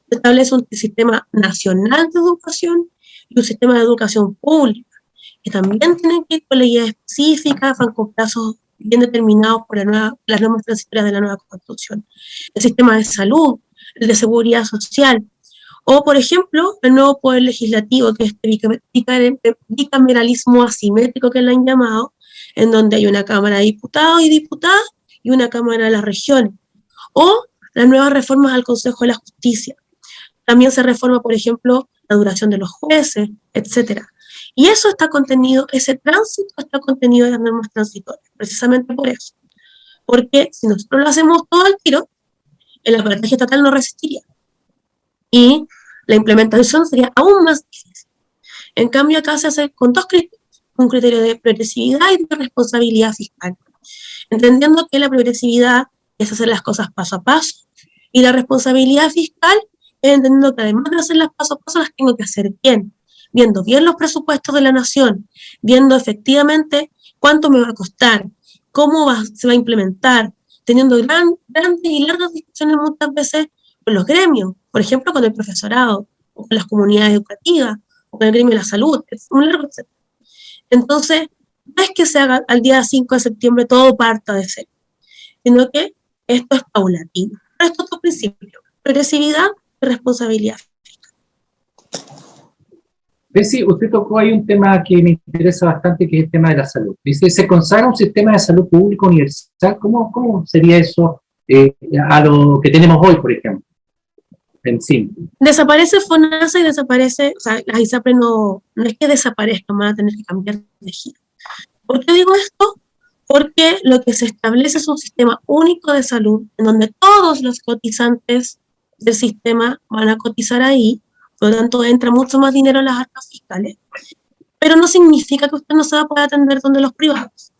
se establece un sistema nacional de educación y un sistema de educación pública, que también tienen que ir con leyes específicas, van con plazos bien determinados por las normas transitorias de la nueva Constitución. El sistema de salud, el de seguridad social, o, por ejemplo, el nuevo poder legislativo, que es este bicameralismo asimétrico que le han llamado, en donde hay una Cámara de Diputados y Diputadas y una Cámara de las Regiones, o las nuevas reformas al Consejo de la Justicia. También se reforma, por ejemplo, la duración de los jueces, etc. Y eso está contenido, ese tránsito está contenido en las normas transitorias, precisamente por eso. Porque si nosotros lo hacemos todo al tiro, el aparataje estatal no resistiría. Y la implementación sería aún más difícil. En cambio, acá se hace con dos criterios: un criterio de progresividad y de responsabilidad fiscal. Entendiendo que la progresividad es hacer las cosas paso a paso, y la responsabilidad fiscal es entendiendo que además de hacerlas paso a paso, las tengo que hacer bien, viendo bien los presupuestos de la nación, viendo efectivamente cuánto me va a costar, cómo se va a implementar, teniendo grandes y largas discusiones muchas veces con los gremios, por ejemplo con el profesorado, o con las comunidades educativas, o con el gremio de la salud, es un largo etcétera. Entonces, no es que se haga al día 5 de septiembre todo parta de cero, sino que esto es paulatino. Estos dos principios: progresividad y responsabilidad. Bessie, usted tocó ahí un tema que me interesa bastante, que es el tema de la salud. Dice, ¿se consagra un sistema de salud público universal? ¿Cómo sería eso a lo que tenemos hoy, por ejemplo? En simple. Desaparece FONASA y desaparece, o sea, las ISAPRE no es que desaparezcan, van a tener que cambiar de giro. ¿Por qué digo esto? Porque lo que se establece es un sistema único de salud, en donde todos los cotizantes del sistema van a cotizar ahí, por lo tanto entra mucho más dinero en las arcas fiscales, pero no significa que usted no se va a poder atender donde los privados.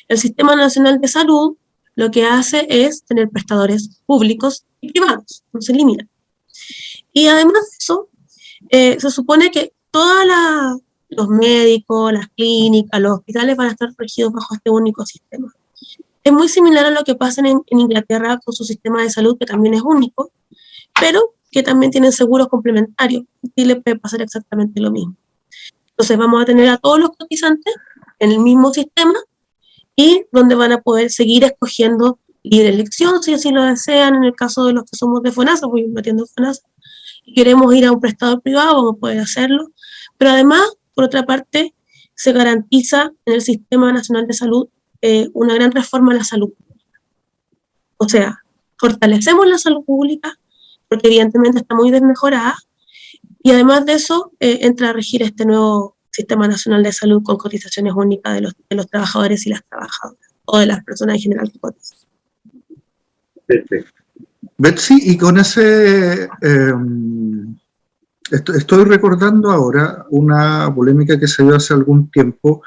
El Sistema Nacional de Salud lo que hace es tener prestadores públicos y privados, no se elimina. Y además de eso, se supone que todos los médicos, las clínicas, los hospitales van a estar regidos bajo este único sistema. Es muy similar a lo que pasa en Inglaterra con su sistema de salud, que también es único, pero que también tienen seguros complementarios. En Chile puede pasar exactamente lo mismo. Entonces vamos a tener a todos los cotizantes en el mismo sistema y donde van a poder seguir escogiendo libre elección, si así lo desean. En el caso de los que somos de FONASA, voy metiendo FONASA, y queremos ir a un prestador privado, vamos a poder hacerlo. Pero además, por otra parte, se garantiza en el Sistema Nacional de Salud una gran reforma a la salud pública. O sea, fortalecemos la salud pública, porque evidentemente está muy desmejorada, y además de eso, entra a regir este nuevo Sistema Nacional de Salud con cotizaciones únicas de los trabajadores y las trabajadoras, o de las personas en general que cotizan. Perfecto. Betsy, y con ese, estoy recordando ahora una polémica que se dio hace algún tiempo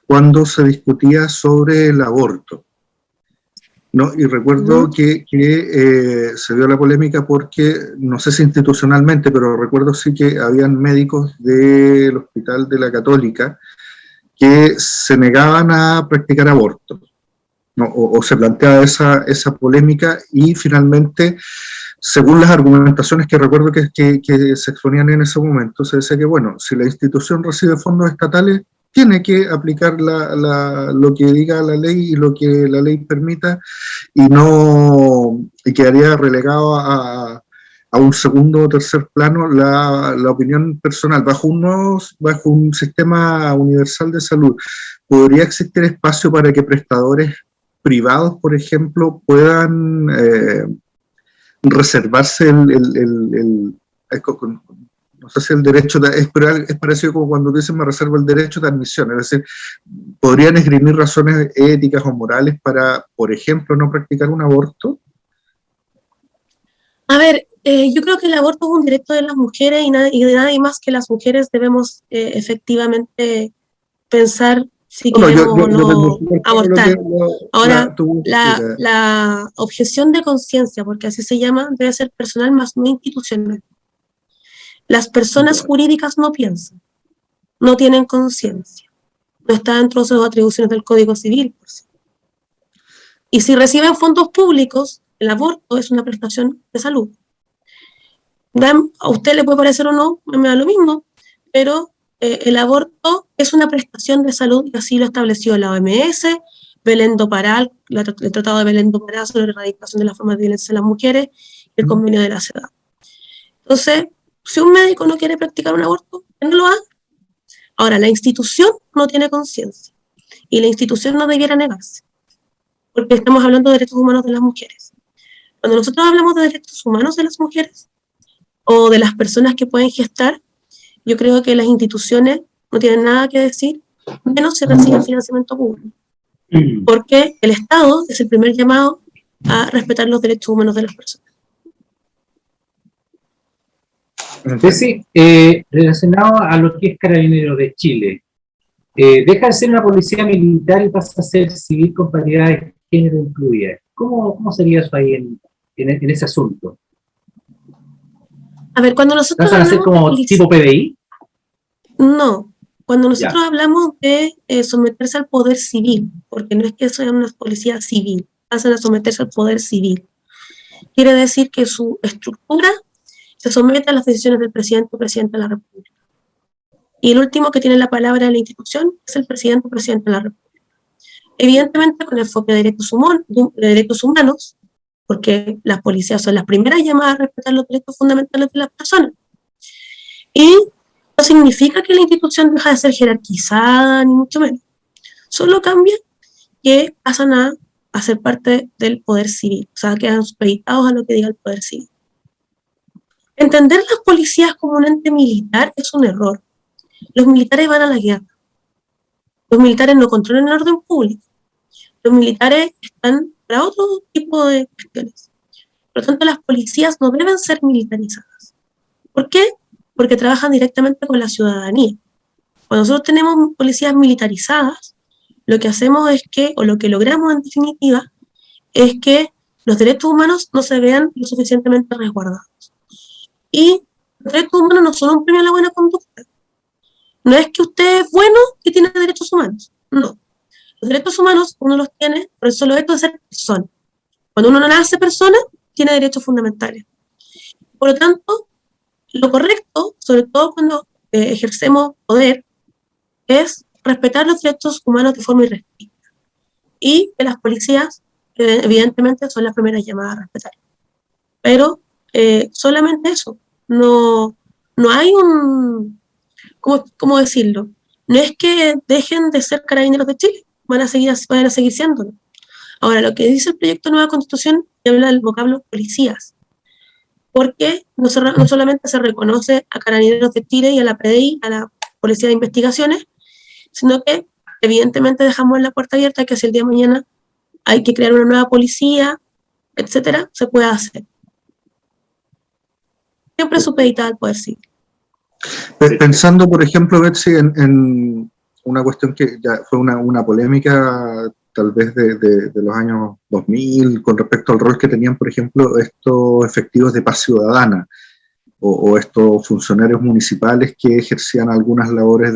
cuando se discutía sobre el aborto, ¿no? Y recuerdo que se dio la polémica porque, no sé si institucionalmente, pero recuerdo sí que habían médicos del Hospital de la Católica que se negaban a practicar aborto, ¿no? O se planteaba esa polémica, y finalmente, según las argumentaciones que recuerdo que se exponían en ese momento, se decía que, bueno, si la institución recibe fondos estatales, tiene que aplicar lo que diga la ley y lo que la ley permita, y quedaría relegado a un segundo o tercer plano la opinión personal. Bajo un sistema universal de salud, ¿podría existir espacio para que prestadores privados, por ejemplo, puedan reservarse no sé si el derecho, es parecido como cuando dicen me reservo el derecho de admisión, es decir, podrían esgrimir razones éticas o morales para, por ejemplo, no practicar un aborto? A ver, yo creo que el aborto es un derecho de las mujeres y de nadie más que las mujeres debemos efectivamente pensar si queremos o no abortar. Ahora, la objeción de conciencia, porque así se llama, debe ser personal más no institucional. Las personas jurídicas no piensan, no tienen conciencia, no está dentro de sus atribuciones del Código Civil. Y si reciben fondos públicos, el aborto es una prestación de salud. A usted le puede parecer o no, me da lo mismo, pero el aborto es una prestación de salud, y así lo estableció la OMS, Belén do Pará, el Tratado de Belén do Pará sobre la erradicación de las formas de violencia en las mujeres, y el convenio de la CEDAW. Entonces, si un médico no quiere practicar un aborto, no lo haga. Ahora, la institución no tiene conciencia, y la institución no debiera negarse, porque estamos hablando de derechos humanos de las mujeres. Cuando nosotros hablamos de derechos humanos de las mujeres, o de las personas que pueden gestar, yo creo que las instituciones no tienen nada que decir, menos si reciben financiamiento público. Porque el Estado es el primer llamado a respetar los derechos humanos de las personas. Entonces, relacionado a lo que es Carabineros de Chile, deja de ser una policía militar y pasa a ser civil con paridad de género incluida. ¿Cómo sería eso ahí en ese asunto? A ver, cuando nosotros ¿Vas a hacer como tipo PDI? No, cuando nosotros hablamos de someterse al poder civil, porque no es que sea una policía civil, pasan a someterse al poder civil. Quiere decir que su estructura se somete a las decisiones del presidente o presidenta de la República. Y el último que tiene la palabra en la institución es el presidente o presidente de la República. Evidentemente con enfoque de derechos humanos, porque las policías son las primeras llamadas a respetar los derechos fundamentales de las personas. Y No significa que la institución deja de ser jerarquizada, ni mucho menos. Solo cambia que pasan a ser parte del poder civil, o sea, quedan supeditados a lo que diga el poder civil. Entender las policías como un ente militar es un error. Los militares van a la guerra. Los militares no controlan el orden público. Los militares están para otro tipo de cuestiones. Por lo tanto, las policías no deben ser militarizadas. ¿Por qué? Porque trabajan directamente con la ciudadanía. Cuando nosotros tenemos policías militarizadas, lo que hacemos es que, o lo que logramos en definitiva, es que los derechos humanos no se vean lo suficientemente resguardados. Y los derechos humanos no son un premio a la buena conducta. No es que usted es bueno y tiene derechos humanos. No. Los derechos humanos uno los tiene por el solo hecho de ser persona. Cuando uno no nace persona, tiene derechos fundamentales. Por lo tanto, lo correcto, sobre todo cuando ejercemos poder, es respetar los derechos humanos de forma irrestricta. Y que las policías, evidentemente, son las primeras llamadas a respetar. Pero solamente eso. No hay un... ¿Cómo decirlo? No es que dejen de ser carabineros de Chile, van a seguir siéndolo. Ahora, lo que dice el proyecto de nueva constitución habla del vocablo policías, porque no solamente se reconoce a carabineros de Chile y a la PDI, a la Policía de Investigaciones, sino que evidentemente dejamos la puerta abierta que si el día de mañana hay que crear una nueva policía, etcétera, se puede hacer. Siempre supeditada al poder civil. Pensando, por ejemplo, Betsy, en una cuestión que ya fue una polémica tal vez de los años 2000 con respecto al rol que tenían, por ejemplo, estos efectivos de paz ciudadana o estos funcionarios municipales que ejercían algunas labores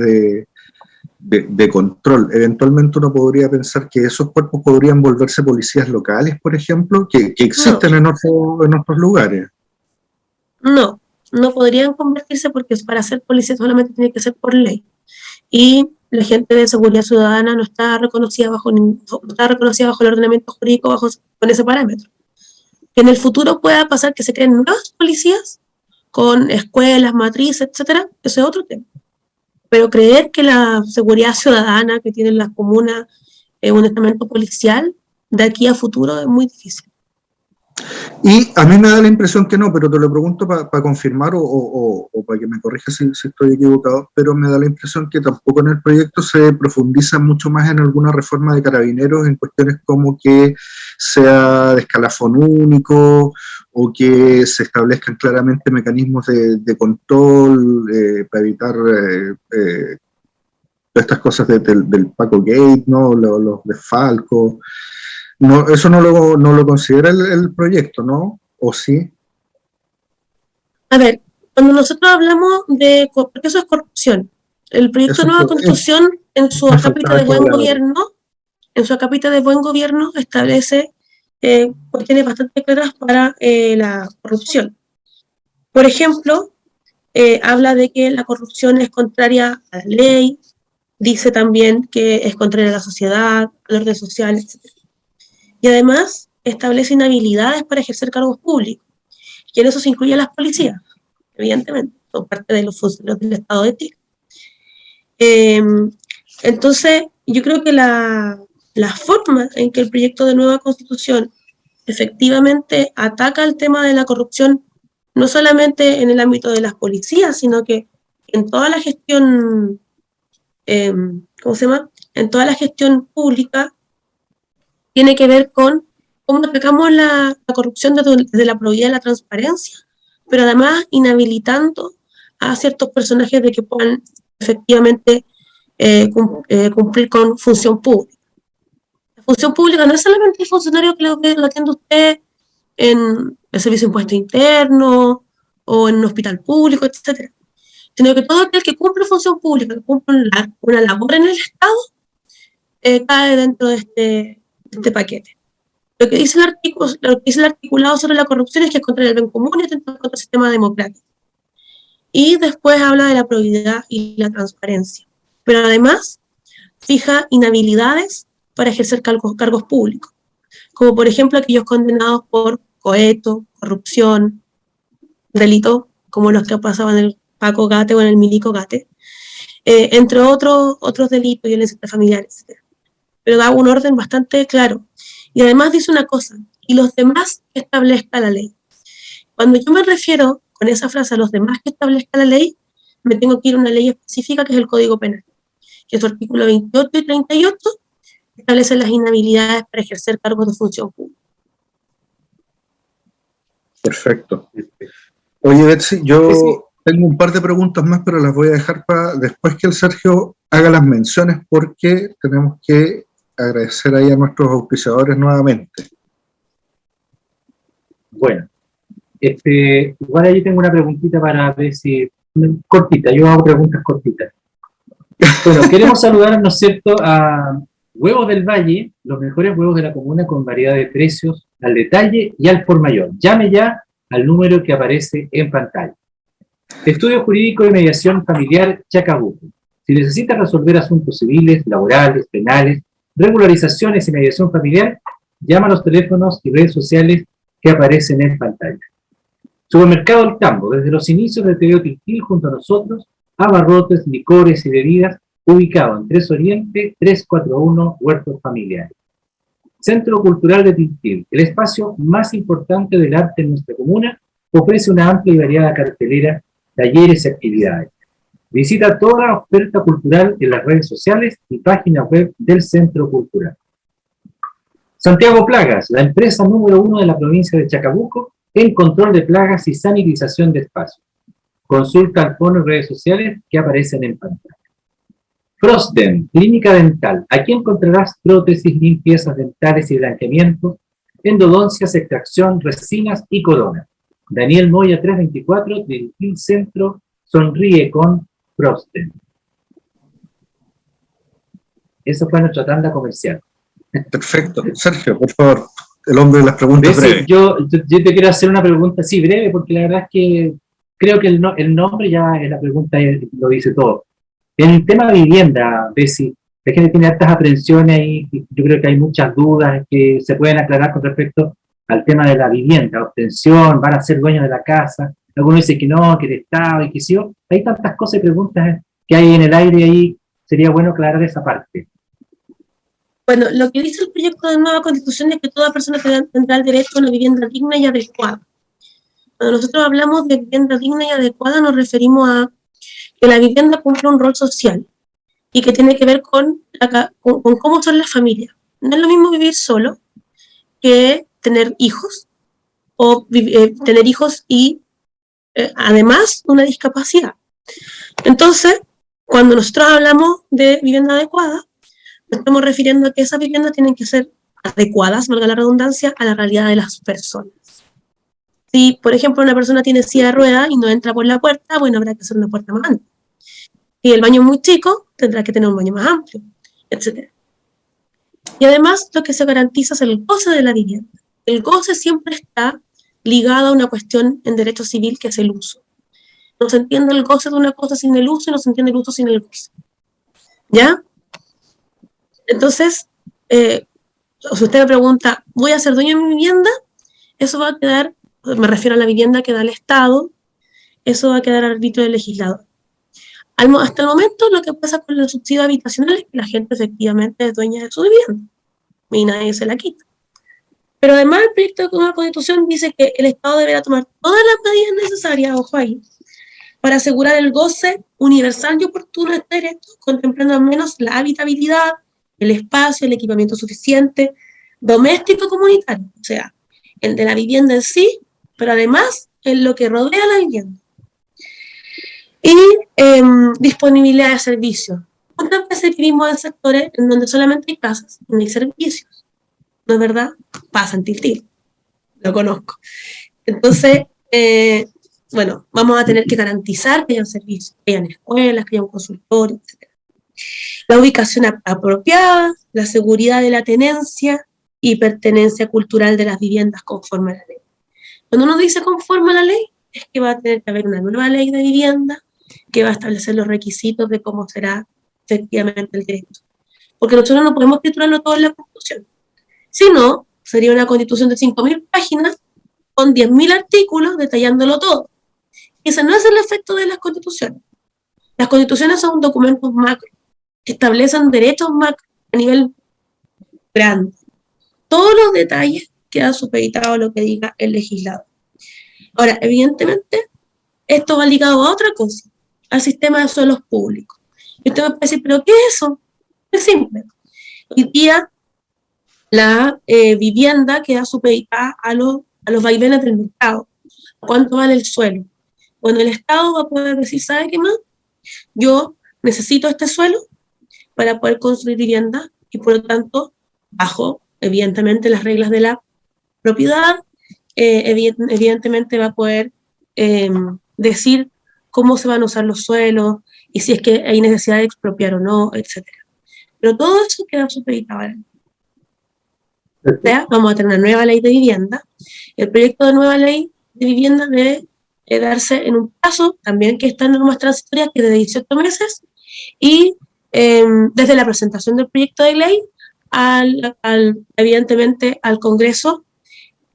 de control. Eventualmente uno podría pensar que esos cuerpos podrían volverse policías locales, por ejemplo, que existen en otros lugares. No podrían convertirse porque para ser policía solamente tiene que ser por ley. Y la gente de seguridad ciudadana no está reconocida bajo el ordenamiento jurídico con ese parámetro. Que en el futuro pueda pasar que se creen nuevas policías con escuelas, matrices, etcétera, eso es otro tema. Pero creer que la seguridad ciudadana que tienen las comunas es un estamento policial de aquí a futuro es muy difícil. Y a mí me da la impresión que no, pero te lo pregunto para confirmar o para que me corrijas si estoy equivocado, pero me da la impresión que tampoco en el proyecto se profundiza mucho más en alguna reforma de carabineros en cuestiones como que sea de escalafón único o que se establezcan claramente mecanismos de control para evitar todas estas cosas del Paco Gate, ¿no? Los desfalcos. No, eso no lo considera el proyecto, ¿no? ¿O sí? A ver, cuando nosotros hablamos porque eso es corrupción. El proyecto de nueva constitución, en su acápite de buen gobierno, establece cuestiones bastante claras para la corrupción. Por ejemplo, habla de que la corrupción es contraria a la ley, dice también que es contraria a la sociedad, al orden social, etc. Y además establece inhabilidades para ejercer cargos públicos. Y en eso se incluyen las policías, evidentemente, son parte de los funcionarios del Estado de Chile. Entonces, yo creo que la forma en que el proyecto de nueva constitución efectivamente ataca el tema de la corrupción, no solamente en el ámbito de las policías, sino que en toda la gestión, en toda la gestión pública, tiene que ver con cómo atacamos la corrupción desde la probidad y la transparencia, pero además inhabilitando a ciertos personajes de que puedan efectivamente cumplir con función pública. La función pública no es solamente el funcionario que lo atiende usted en el servicio de impuesto interno o en un hospital público, etcétera, sino que todo aquel que cumple función pública, que cumple una labor en el Estado, cae dentro de este paquete. Lo que dice el articulado sobre la corrupción es que es contra el bien común y es contra el sistema democrático. Y después habla de la probidad y la transparencia. Pero además fija inhabilidades para ejercer cargos públicos, como por ejemplo aquellos condenados por cohecho, corrupción, delitos como los que pasaban Paco Gate o en el Milico Gate, entre otros delitos, violencia familiar, etc. Pero da un orden bastante claro. Y además dice una cosa, y los demás que establezca la ley. Cuando yo me refiero con esa frase a los demás que establezca la ley, me tengo que ir a una ley específica que es el Código Penal, que su artículo 28 y 38 establecen las inhabilidades para ejercer cargos de función pública. Perfecto. Oye, Betsy, yo tengo un par de preguntas más, pero las voy a dejar para después que el Sergio haga las menciones, porque tenemos que agradecer ahí a nuestros auspiciadores nuevamente. Bueno, igual ahí tengo una preguntita para ver si, cortita, yo hago preguntas cortitas. Bueno, queremos saludar, ¿no es cierto?, a Huevos del Valle, los mejores huevos de la comuna con variedad de precios, al detalle y al por mayor. Llame ya al número que aparece en pantalla. Estudio Jurídico de Mediación Familiar Chacabuco. Si necesita resolver asuntos civiles, laborales, penales, regularizaciones y mediación familiar, llama a los teléfonos y redes sociales que aparecen en pantalla. Supermercado El Tambo, desde los inicios de TVO Tiltil junto a nosotros, abarrotes, licores y bebidas, ubicado en 3 Oriente, 341 Huertos Familiares. Centro Cultural de Tiltil, el espacio más importante del arte en nuestra comuna, ofrece una amplia y variada cartelera, talleres y actividades. Visita toda la oferta cultural en las redes sociales y página web del Centro Cultural. Santiago Plagas, la empresa número 1 de la provincia de Chacabuco en control de plagas y sanitización de espacios. Consulta al fono y redes sociales que aparecen en pantalla. Frostdent, clínica dental. Aquí encontrarás prótesis, limpiezas dentales y blanqueamientos, endodoncias, extracción, resinas y corona. Daniel Moya 324, del Centro, sonríe con Frostdent. Esa fue nuestra tanda comercial. Perfecto. Sergio, por favor, el hombre de las preguntas breves. Yo te quiero hacer una pregunta, sí, breve, porque la verdad es que creo que el nombre ya en la pregunta lo dice todo. En el tema de vivienda, Bessie, la gente tiene hartas aprensiones ahí, yo creo que hay muchas dudas que se pueden aclarar con respecto al tema de la vivienda, obtención, van a ser dueños de la casa, algunos dicen que no, que el Estado y que sí, hay tantas cosas y preguntas que hay en el aire ahí, sería bueno aclarar esa parte. Bueno, lo que dice el proyecto de nueva Constitución es que toda persona tendrá el derecho a una vivienda digna y adecuada. Cuando nosotros hablamos de vivienda digna y adecuada, nos referimos a que la vivienda cumple un rol social y que tiene que ver con cómo son las familias. No es lo mismo vivir solo que tener hijos, o tener hijos y además una discapacidad. Entonces, cuando nosotros hablamos de vivienda adecuada, nos estamos refiriendo a que esas viviendas tienen que ser adecuadas, valga la redundancia, a la realidad de las personas. Si, por ejemplo, una persona tiene silla de ruedas y no entra por la puerta, bueno, habrá que hacer una puerta más amplia. Si el baño es muy chico, tendrá que tener un baño más amplio, etc. Y además, lo que se garantiza es el goce de la vivienda. El goce siempre está ligado a una cuestión en derecho civil, que es el uso. No se entiende el goce de una cosa sin el uso y no se entiende el uso sin el goce. ¿Ya? Entonces, si usted me pregunta, ¿voy a ser dueño de mi vivienda? Eso va a quedar, me refiero a la vivienda que da el Estado, eso va a quedar al arbitrio del legislador. Hasta el momento, lo que pasa con los subsidios habitacionales es que la gente efectivamente es dueña de su vivienda y nadie se la quita. Pero además el proyecto de nueva Constitución dice que el Estado deberá tomar todas las medidas necesarias, ojo ahí, para asegurar el goce universal y oportuno de este derecho, contemplando al menos la habitabilidad, el espacio, el equipamiento suficiente, doméstico y comunitario, o sea, el de la vivienda en sí, pero además en lo que rodea la vivienda. Y disponibilidad de servicios. Muchas veces vivimos en sectores en donde solamente hay casas, no hay servicios. ¿No es verdad? Pasa en Tiltil, lo conozco. Entonces, bueno, vamos a tener que garantizar que hayan servicios, que hayan escuelas, que haya un consultorio, etc. La ubicación apropiada, la seguridad de la tenencia y pertenencia cultural de las viviendas conforme a la ley. Cuando uno dice conforme a la ley, es que va a tener que haber una nueva ley de vivienda que va a establecer los requisitos de cómo será efectivamente el derecho. Porque nosotros no podemos titularlo todo en la Constitución. Si no, sería una Constitución de 5.000 páginas con 10.000 artículos detallándolo todo. Y ese no es el efecto de las constituciones. Las constituciones son documentos macro, que establecen derechos macro a nivel grande. Todos los detalles quedan supeditados a lo que diga el legislador. Ahora, evidentemente, esto va ligado a otra cosa, al sistema de suelos públicos. Y usted me puede decir, ¿pero qué es eso? Es simple. Hoy día, la vivienda queda supeditada a los vaivenes del mercado. ¿Cuánto vale el suelo? Bueno, el Estado va a poder decir, ¿sabe qué más? Yo necesito este suelo para poder construir vivienda y por lo tanto, bajo evidentemente las reglas de la propiedad, evidentemente va a poder decir cómo se van a usar los suelos y si es que hay necesidad de expropiar o no, etc. Pero todo eso queda supeditado a la ley. O sea, vamos a tener una nueva ley de vivienda. El proyecto de nueva ley de vivienda debe darse en un plazo, también que está en normas transitorias, que es de 18 meses, y desde la presentación del proyecto de ley, evidentemente al Congreso,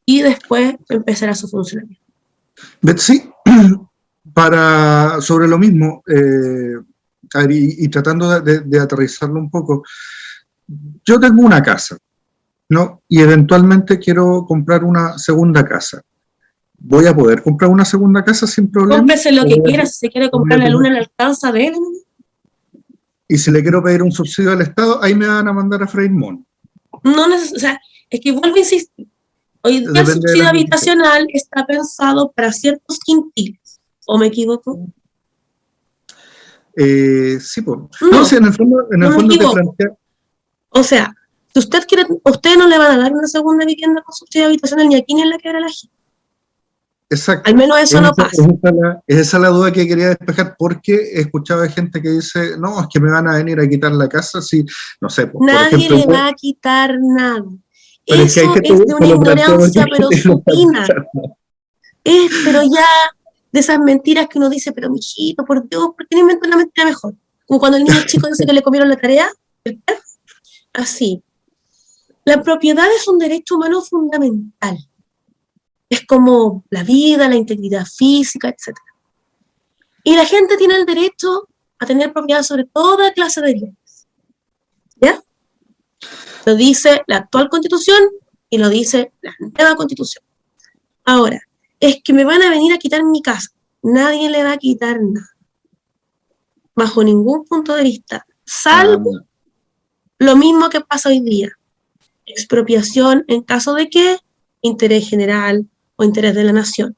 y después empezará su funcionamiento. Betsy, sobre lo mismo, y tratando de aterrizarlo un poco, yo tengo una casa, ¿no? Y eventualmente quiero comprar una segunda casa. ¿Voy a poder comprar una segunda casa sin problema? Cómprese lo que quiera, si se quiere comprar la luna, la alcanza de él. Y si le quiero pedir un subsidio al Estado, ahí me van a mandar a freír mono. No, o sea, es que vuelvo a insistir. Hoy día el subsidio habitacional está pensado para ciertos quintiles. ¿O me equivoco? Sí, pues. No, sí, en el fondo te plantea... O sea, si usted quiere, usted no le van a dar una segunda vivienda con subsidio habitacional ni aquí ni en la Quebra La Gil. Exacto. Al menos eso no pasa. Esa es la duda que quería despejar, porque he escuchado de gente que dice, no, es que me van a venir a quitar la casa si, no sé, pues, nadie por ejemplo, le va a quitar nada. Pero eso es de una ignorancia, pero supina. Pero ya, de esas mentiras que uno dice, pero mijito, por Dios, ¿por qué no inventan una mentira mejor? Como cuando el niño chico dice que le comieron la tarea, ¿verdad? Así. La propiedad es un derecho humano fundamental. Es como la vida, la integridad física, etc. Y la gente tiene el derecho a tener propiedad sobre toda clase de bienes. ¿Ya? Lo dice la actual Constitución y lo dice la nueva Constitución. Ahora, es que me van a venir a quitar mi casa. Nadie le va a quitar nada. Bajo ningún punto de vista. Salvo lo mismo que pasa hoy día. Expropiación en caso de que interés general o interés de la nación.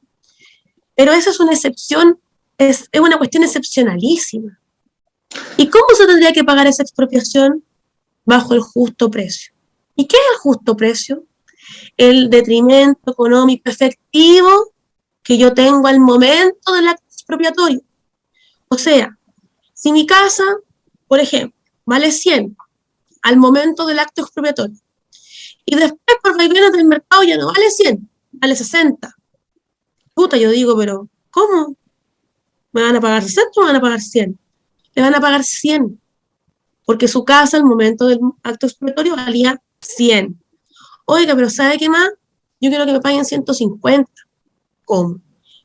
Pero esa es una excepción, es una cuestión excepcionalísima. ¿Y cómo se tendría que pagar esa expropiación? Bajo el justo precio. ¿Y qué es el justo precio? El detrimento económico efectivo que yo tengo al momento del acto expropiatorio. O sea, si mi casa, por ejemplo, vale 100 al momento del acto expropiatorio, y después por vaivenes del mercado ya no vale 100, vale 60. Puta, yo digo, pero ¿cómo? ¿Me van a pagar 60 o me van a pagar 100? Le van a pagar 100, porque su casa al momento del acto expropiatorio valía 100. Oiga, pero ¿sabe qué más? Yo quiero que me paguen 150. ¿Cómo?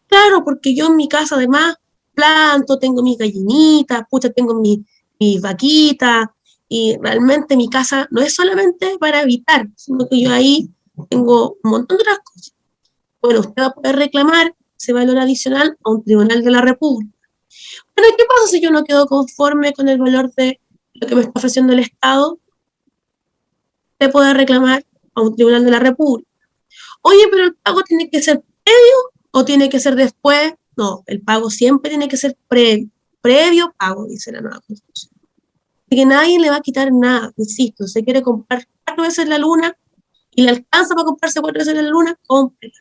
Claro, porque yo en mi casa además planto, tengo mis gallinitas, pucha, tengo mis vaquitas, y realmente mi casa no es solamente para habitar, sino que yo ahí tengo un montón de otras cosas. Bueno, usted va a poder reclamar ese valor adicional a un tribunal de la República. Bueno, ¿qué pasa si yo no quedo conforme con el valor de lo que me está ofreciendo el Estado? Usted puede reclamar a un tribunal de la República. Oye, pero el pago tiene que ser previo o tiene que ser después. No, el pago siempre tiene que ser previo pago, dice la nueva Constitución. Así que nadie le va a quitar nada, insisto, se quiere comprar 4 veces la luna y le alcanza para comprarse 4 veces la luna, cómprela.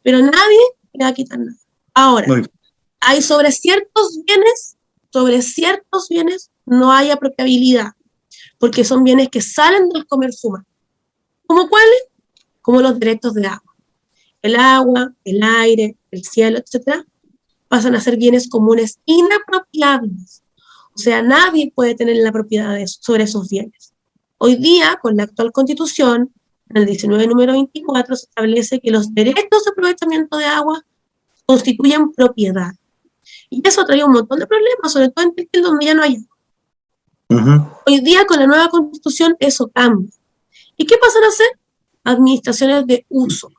Pero nadie le va a quitar nada. Ahora, hay sobre ciertos bienes no hay apropiabilidad, porque son bienes que salen del comercio humano. ¿Cómo cuáles? Como los derechos de agua. El agua, el aire, el cielo, etc., pasan a ser bienes comunes inapropiables. O sea, nadie puede tener la propiedad sobre esos bienes. Hoy día, con la actual Constitución, en el 19 número 24, se establece que los derechos de aprovechamiento de agua constituyen propiedad. Y eso traía un montón de problemas, sobre todo en Tiltil, donde ya no hay agua. Ujú. Hoy día, con la nueva constitución, eso cambia. ¿Y qué pasan a ser? Administraciones de uso.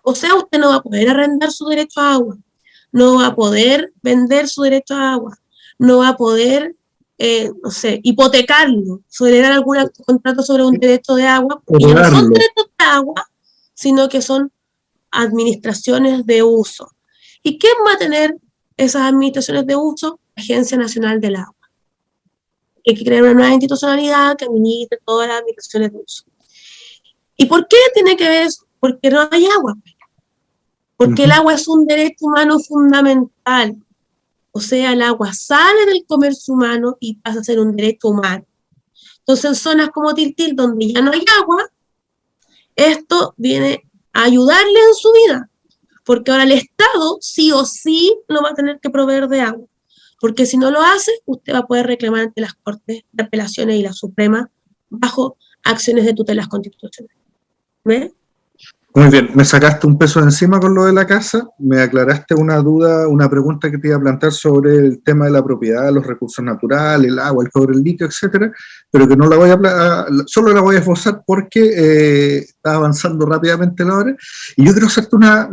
O sea, usted no va a poder arrendar su derecho a agua, no va a poder vender su derecho a agua, no va a poder, no sé, hipotecarlo, celebrar algún contrato sobre un derecho de agua, porque ya no son derechos de agua, sino que son administraciones de uso. ¿Y quién va a tener esas administraciones de uso? La Agencia Nacional del Agua. Hay que crear una nueva institucionalidad que administre todas las administraciones de uso. ¿Y por qué tiene que ver eso? Porque no hay agua. Porque el agua es un derecho humano fundamental. O sea, el agua sale del comercio humano y pasa a ser un derecho humano. Entonces, en zonas como Tiltil, donde ya no hay agua, esto viene a ayudarle en su vida. Porque ahora el Estado sí o sí lo va a tener que proveer de agua. Porque si no lo hace, usted va a poder reclamar ante las Cortes de Apelaciones y la Suprema bajo acciones de tutelas constitucionales. ¿Ve? Muy bien, me sacaste un peso de encima con lo de la casa, me aclaraste una duda, una pregunta que te iba a plantear sobre el tema de la propiedad, los recursos naturales, el agua, el cobre, el litio, etcétera, pero que no la voy solo la voy a esbozar porque está avanzando rápidamente la hora, y yo quiero hacerte una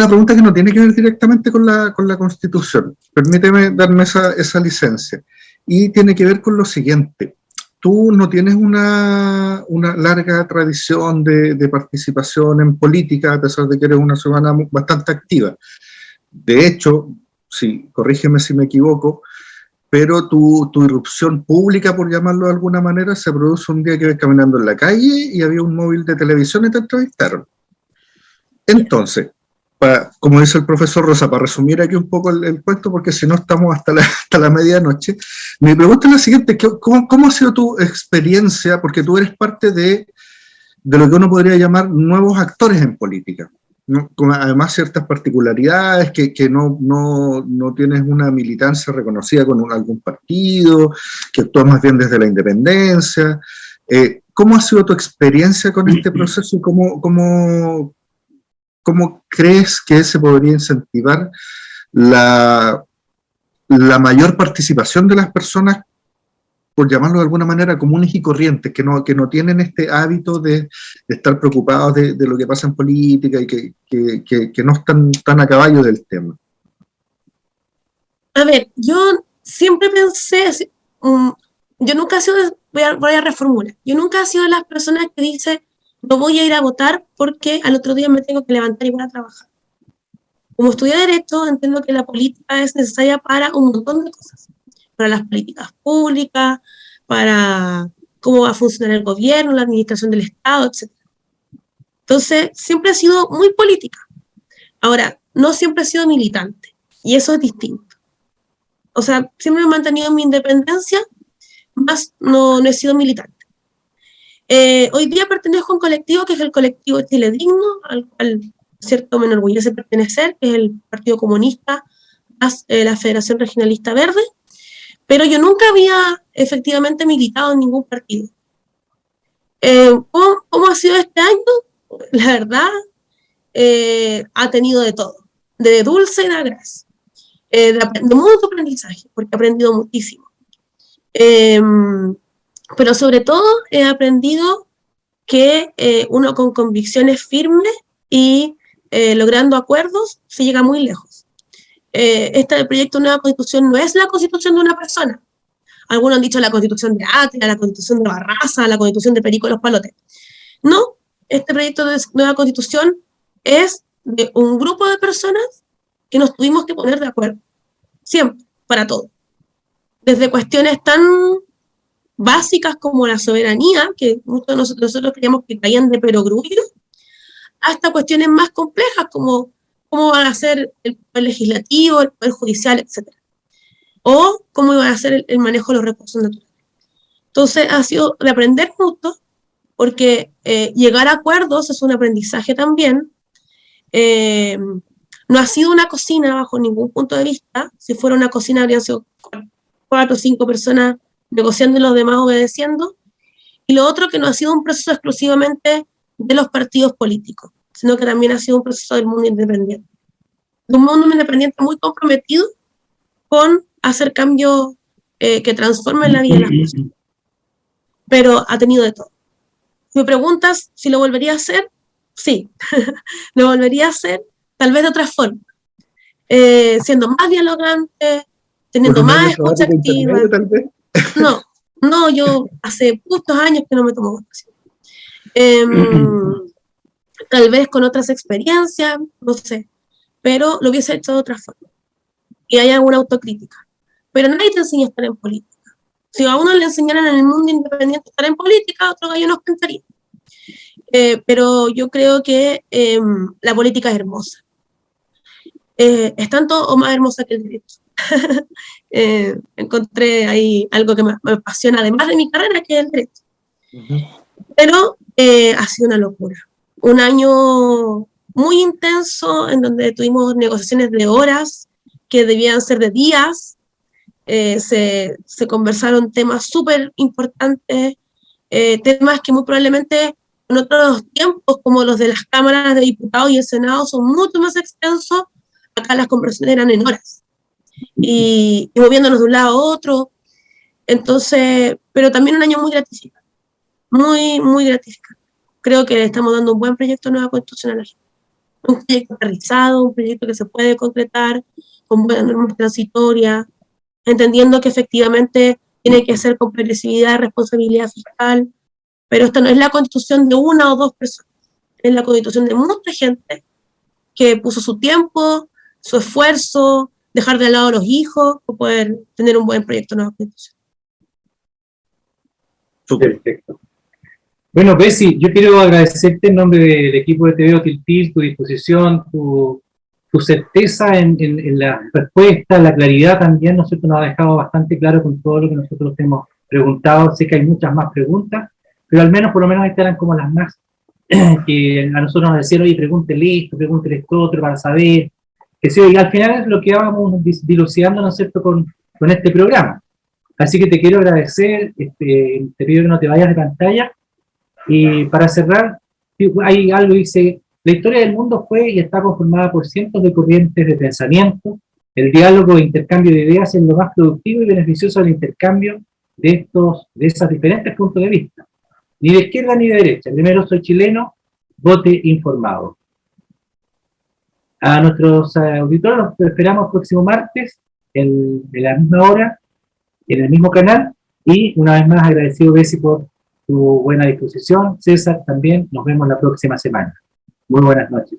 pregunta que no tiene que ver directamente con la Constitución. Permíteme darme esa licencia, y tiene que ver con lo siguiente. Tú no tienes una larga tradición de participación en política, a pesar de que eres una ciudadana bastante activa. De hecho, sí, corrígeme si me equivoco, pero tu irrupción pública, por llamarlo de alguna manera, se produce un día que ibas caminando en la calle y había un móvil de televisión y te entrevistaron. Entonces, como dice el profesor Rosa, para resumir aquí un poco el cuento, porque si no estamos hasta la medianoche, mi pregunta es la siguiente: ¿cómo ha sido tu experiencia? Porque tú eres parte de lo que uno podría llamar nuevos actores en política, ¿no? Con además ciertas particularidades, que no tienes una militancia reconocida con algún partido, que actúas más bien desde la independencia. ¿Cómo ha sido tu experiencia con este proceso y cómo crees que se podría incentivar la mayor participación de las personas, por llamarlo de alguna manera, comunes y corrientes, que no tienen este hábito de estar preocupados de lo que pasa en política y que no están tan a caballo del tema? A ver, yo siempre pensé, yo nunca he sido, voy a reformular, yo nunca he sido de las personas que dice no voy a ir a votar porque al otro día me tengo que levantar y voy a trabajar. Como estudié Derecho, entiendo que la política es necesaria para un montón de cosas. Para las políticas públicas, para cómo va a funcionar el gobierno, la administración del Estado, etc. Entonces, siempre he sido muy política. Ahora, no siempre he sido militante, y eso es distinto. O sea, siempre me he mantenido en mi independencia, más no he sido militante. Hoy día pertenezco a un colectivo que es el colectivo Chile Digno, al cual, cierto, me enorgullece pertenecer, que es el Partido Comunista, la Federación Regionalista Verde, pero yo nunca había efectivamente militado en ningún partido. ¿Cómo ha sido este año? La verdad, ha tenido de todo, de dulce y de agraz, de mucho aprendizaje, porque he aprendido muchísimo. Pero sobre todo he aprendido que uno con convicciones firmes y logrando acuerdos se llega muy lejos. El proyecto de nueva constitución no es la constitución de una persona. Algunos han dicho la constitución de Atria, la constitución de Barraza, la constitución de Perico Los Palotes. No, este proyecto de nueva constitución es de un grupo de personas que nos tuvimos que poner de acuerdo, siempre, para todo. Desde cuestiones tan básicas como la soberanía, que muchos de nosotros creíamos que caían de perogrullo, hasta cuestiones más complejas como cómo van a ser el poder legislativo, el poder judicial, etc. O cómo iban a ser el manejo de los recursos naturales. Entonces ha sido de aprender mucho, porque llegar a acuerdos es un aprendizaje también. No ha sido una cocina bajo ningún punto de vista. Si fuera una cocina habrían sido 4 o 5 personas negociando y los demás obedeciendo. Y lo otro, que no ha sido un proceso exclusivamente de los partidos políticos, sino que también ha sido un proceso del mundo independiente. De un mundo independiente muy comprometido con hacer cambios que transformen la vida de las personas. Pero ha tenido de todo. Si me preguntas si lo volvería a hacer, sí, lo volvería a hacer, tal vez de otra forma, siendo más dialogante, teniendo más escucha activa. Tal vez. No, yo hace muchos años que no me tomo vacaciones. Tal vez con otras experiencias, no sé, pero lo hubiese hecho de otra forma. Y hay alguna autocrítica. Pero nadie te enseña a estar en política. Si a uno le enseñaran en el mundo independiente a estar en política, otro gallo nos cantaría. Pero yo creo que la política es hermosa. Es tanto o más hermosa que el derecho. Encontré ahí algo que me apasiona, además de mi carrera, que es el derecho. Pero ha sido una locura. Un año muy intenso en donde tuvimos negociaciones de horas que debían ser de días. Se conversaron temas súper importantes, temas que muy probablemente en otros tiempos, como los de las cámaras de diputados y el Senado, son mucho más extensos. Acá las conversaciones eran en horas. Y moviéndonos de un lado a otro. Entonces, pero también un año muy gratificante. Muy, muy gratificante. Creo que le estamos dando un buen proyecto a nueva constitución a la gente. Un proyecto aterrizado, un proyecto que se puede concretar con buenas normas transitorias, entendiendo que efectivamente tiene que ser con progresividad, responsabilidad fiscal, pero esta no es la constitución de una o dos personas, es la constitución de mucha gente que puso su tiempo, su esfuerzo, dejar de lado a los hijos, para poder tener un buen proyecto de nueva constitución. Perfecto. Bueno, Bessie, yo quiero agradecerte en nombre del equipo de TVO Tiltil tu disposición, tu certeza en la respuesta, la claridad también, nosotros nos ha dejado bastante claro con todo lo que nosotros te hemos preguntado. Sé que hay muchas más preguntas, pero al menos, por lo menos, estas eran como las más que a nosotros nos decían, oye, pregúntele esto, pregúntele esto otro para saber, que sí, y al final es lo que vamos dilucidando, ¿no es cierto?, con este programa. Así que te quiero agradecer, te pido que no te vayas de pantalla, y para cerrar, hay algo que dice: la historia del mundo fue y está conformada por cientos de corrientes de pensamiento. El diálogo e intercambio de ideas es lo más productivo y beneficioso del intercambio de esos diferentes puntos de vista. Ni de izquierda ni de derecha. Primero, soy chileno, vote informado. A nuestros auditores los esperamos el próximo martes, en la misma hora, en el mismo canal, y una vez más agradecido, Bessie, por tu buena disposición. César, también, nos vemos la próxima semana. Muy buenas noches.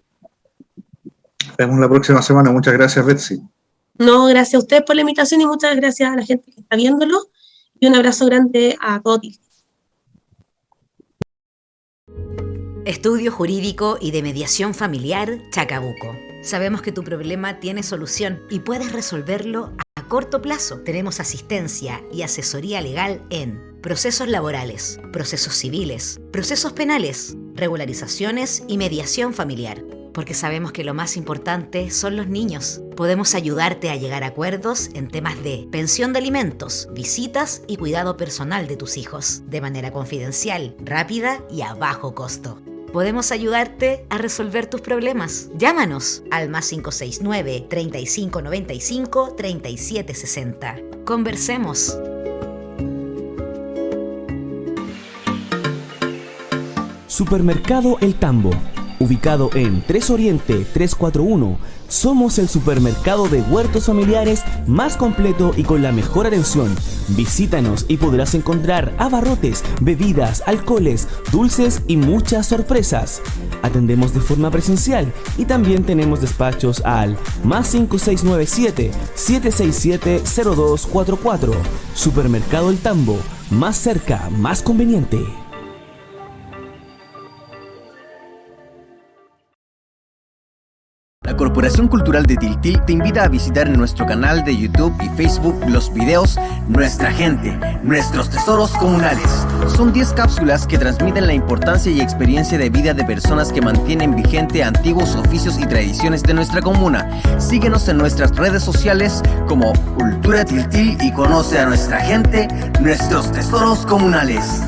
Nos vemos la próxima semana. Muchas gracias, Betsy. No, gracias a ustedes por la invitación y muchas gracias a la gente que está viéndolo. Y un abrazo grande a todos. Estudio Jurídico y de Mediación Familiar Chacabuco. Sabemos que tu problema tiene solución y puedes resolverlo a corto plazo. Tenemos asistencia y asesoría legal en procesos laborales, procesos civiles, procesos penales, regularizaciones y mediación familiar. Porque sabemos que lo más importante son los niños. Podemos ayudarte a llegar a acuerdos en temas de pensión de alimentos, visitas y cuidado personal de tus hijos, de manera confidencial, rápida y a bajo costo. Podemos ayudarte a resolver tus problemas. Llámanos al +569 3595 3760. Conversemos. Supermercado El Tambo, ubicado en 3 Oriente 341, somos el supermercado de huertos familiares más completo y con la mejor atención. Visítanos y podrás encontrar abarrotes, bebidas, alcoholes, dulces y muchas sorpresas. Atendemos de forma presencial y también tenemos despachos al +5697 767 0244. Supermercado El Tambo, más cerca, más conveniente. La Corporación Cultural de Tiltil te invita a visitar en nuestro canal de YouTube y Facebook los videos Nuestra Gente, Nuestros Tesoros Comunales. Son 10 cápsulas que transmiten la importancia y experiencia de vida de personas que mantienen vigente antiguos oficios y tradiciones de nuestra comuna. Síguenos en nuestras redes sociales como Cultura Tiltil y conoce a Nuestra Gente, Nuestros Tesoros Comunales.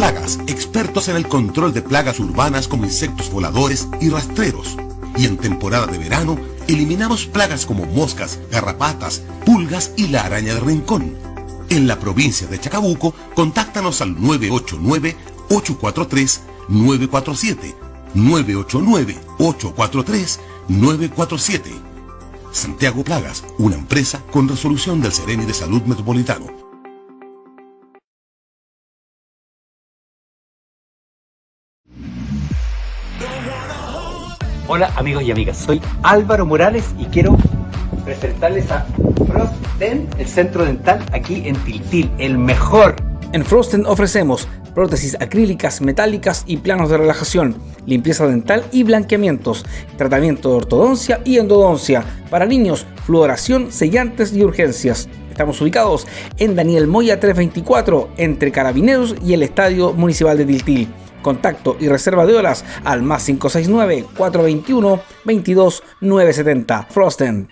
Plagas, expertos en el control de plagas urbanas como insectos voladores y rastreros. Y en temporada de verano, eliminamos plagas como moscas, garrapatas, pulgas y la araña de rincón. En la provincia de Chacabuco, contáctanos al 989-843-947. 989-843-947. Santiago Plagas, una empresa con resolución del Seremi de Salud Metropolitano. Hola amigos y amigas, soy Álvaro Morales y quiero presentarles a Frosten, el centro dental aquí en Tiltil, el mejor. En Frosten ofrecemos prótesis acrílicas, metálicas y planos de relajación, limpieza dental y blanqueamientos, tratamiento de ortodoncia y endodoncia, para niños, fluoración, sellantes y urgencias. Estamos ubicados en Daniel Moya 324, entre Carabineros y el Estadio Municipal de Tiltil. Contacto y reserva de horas al +569 421 22 970. Frosten.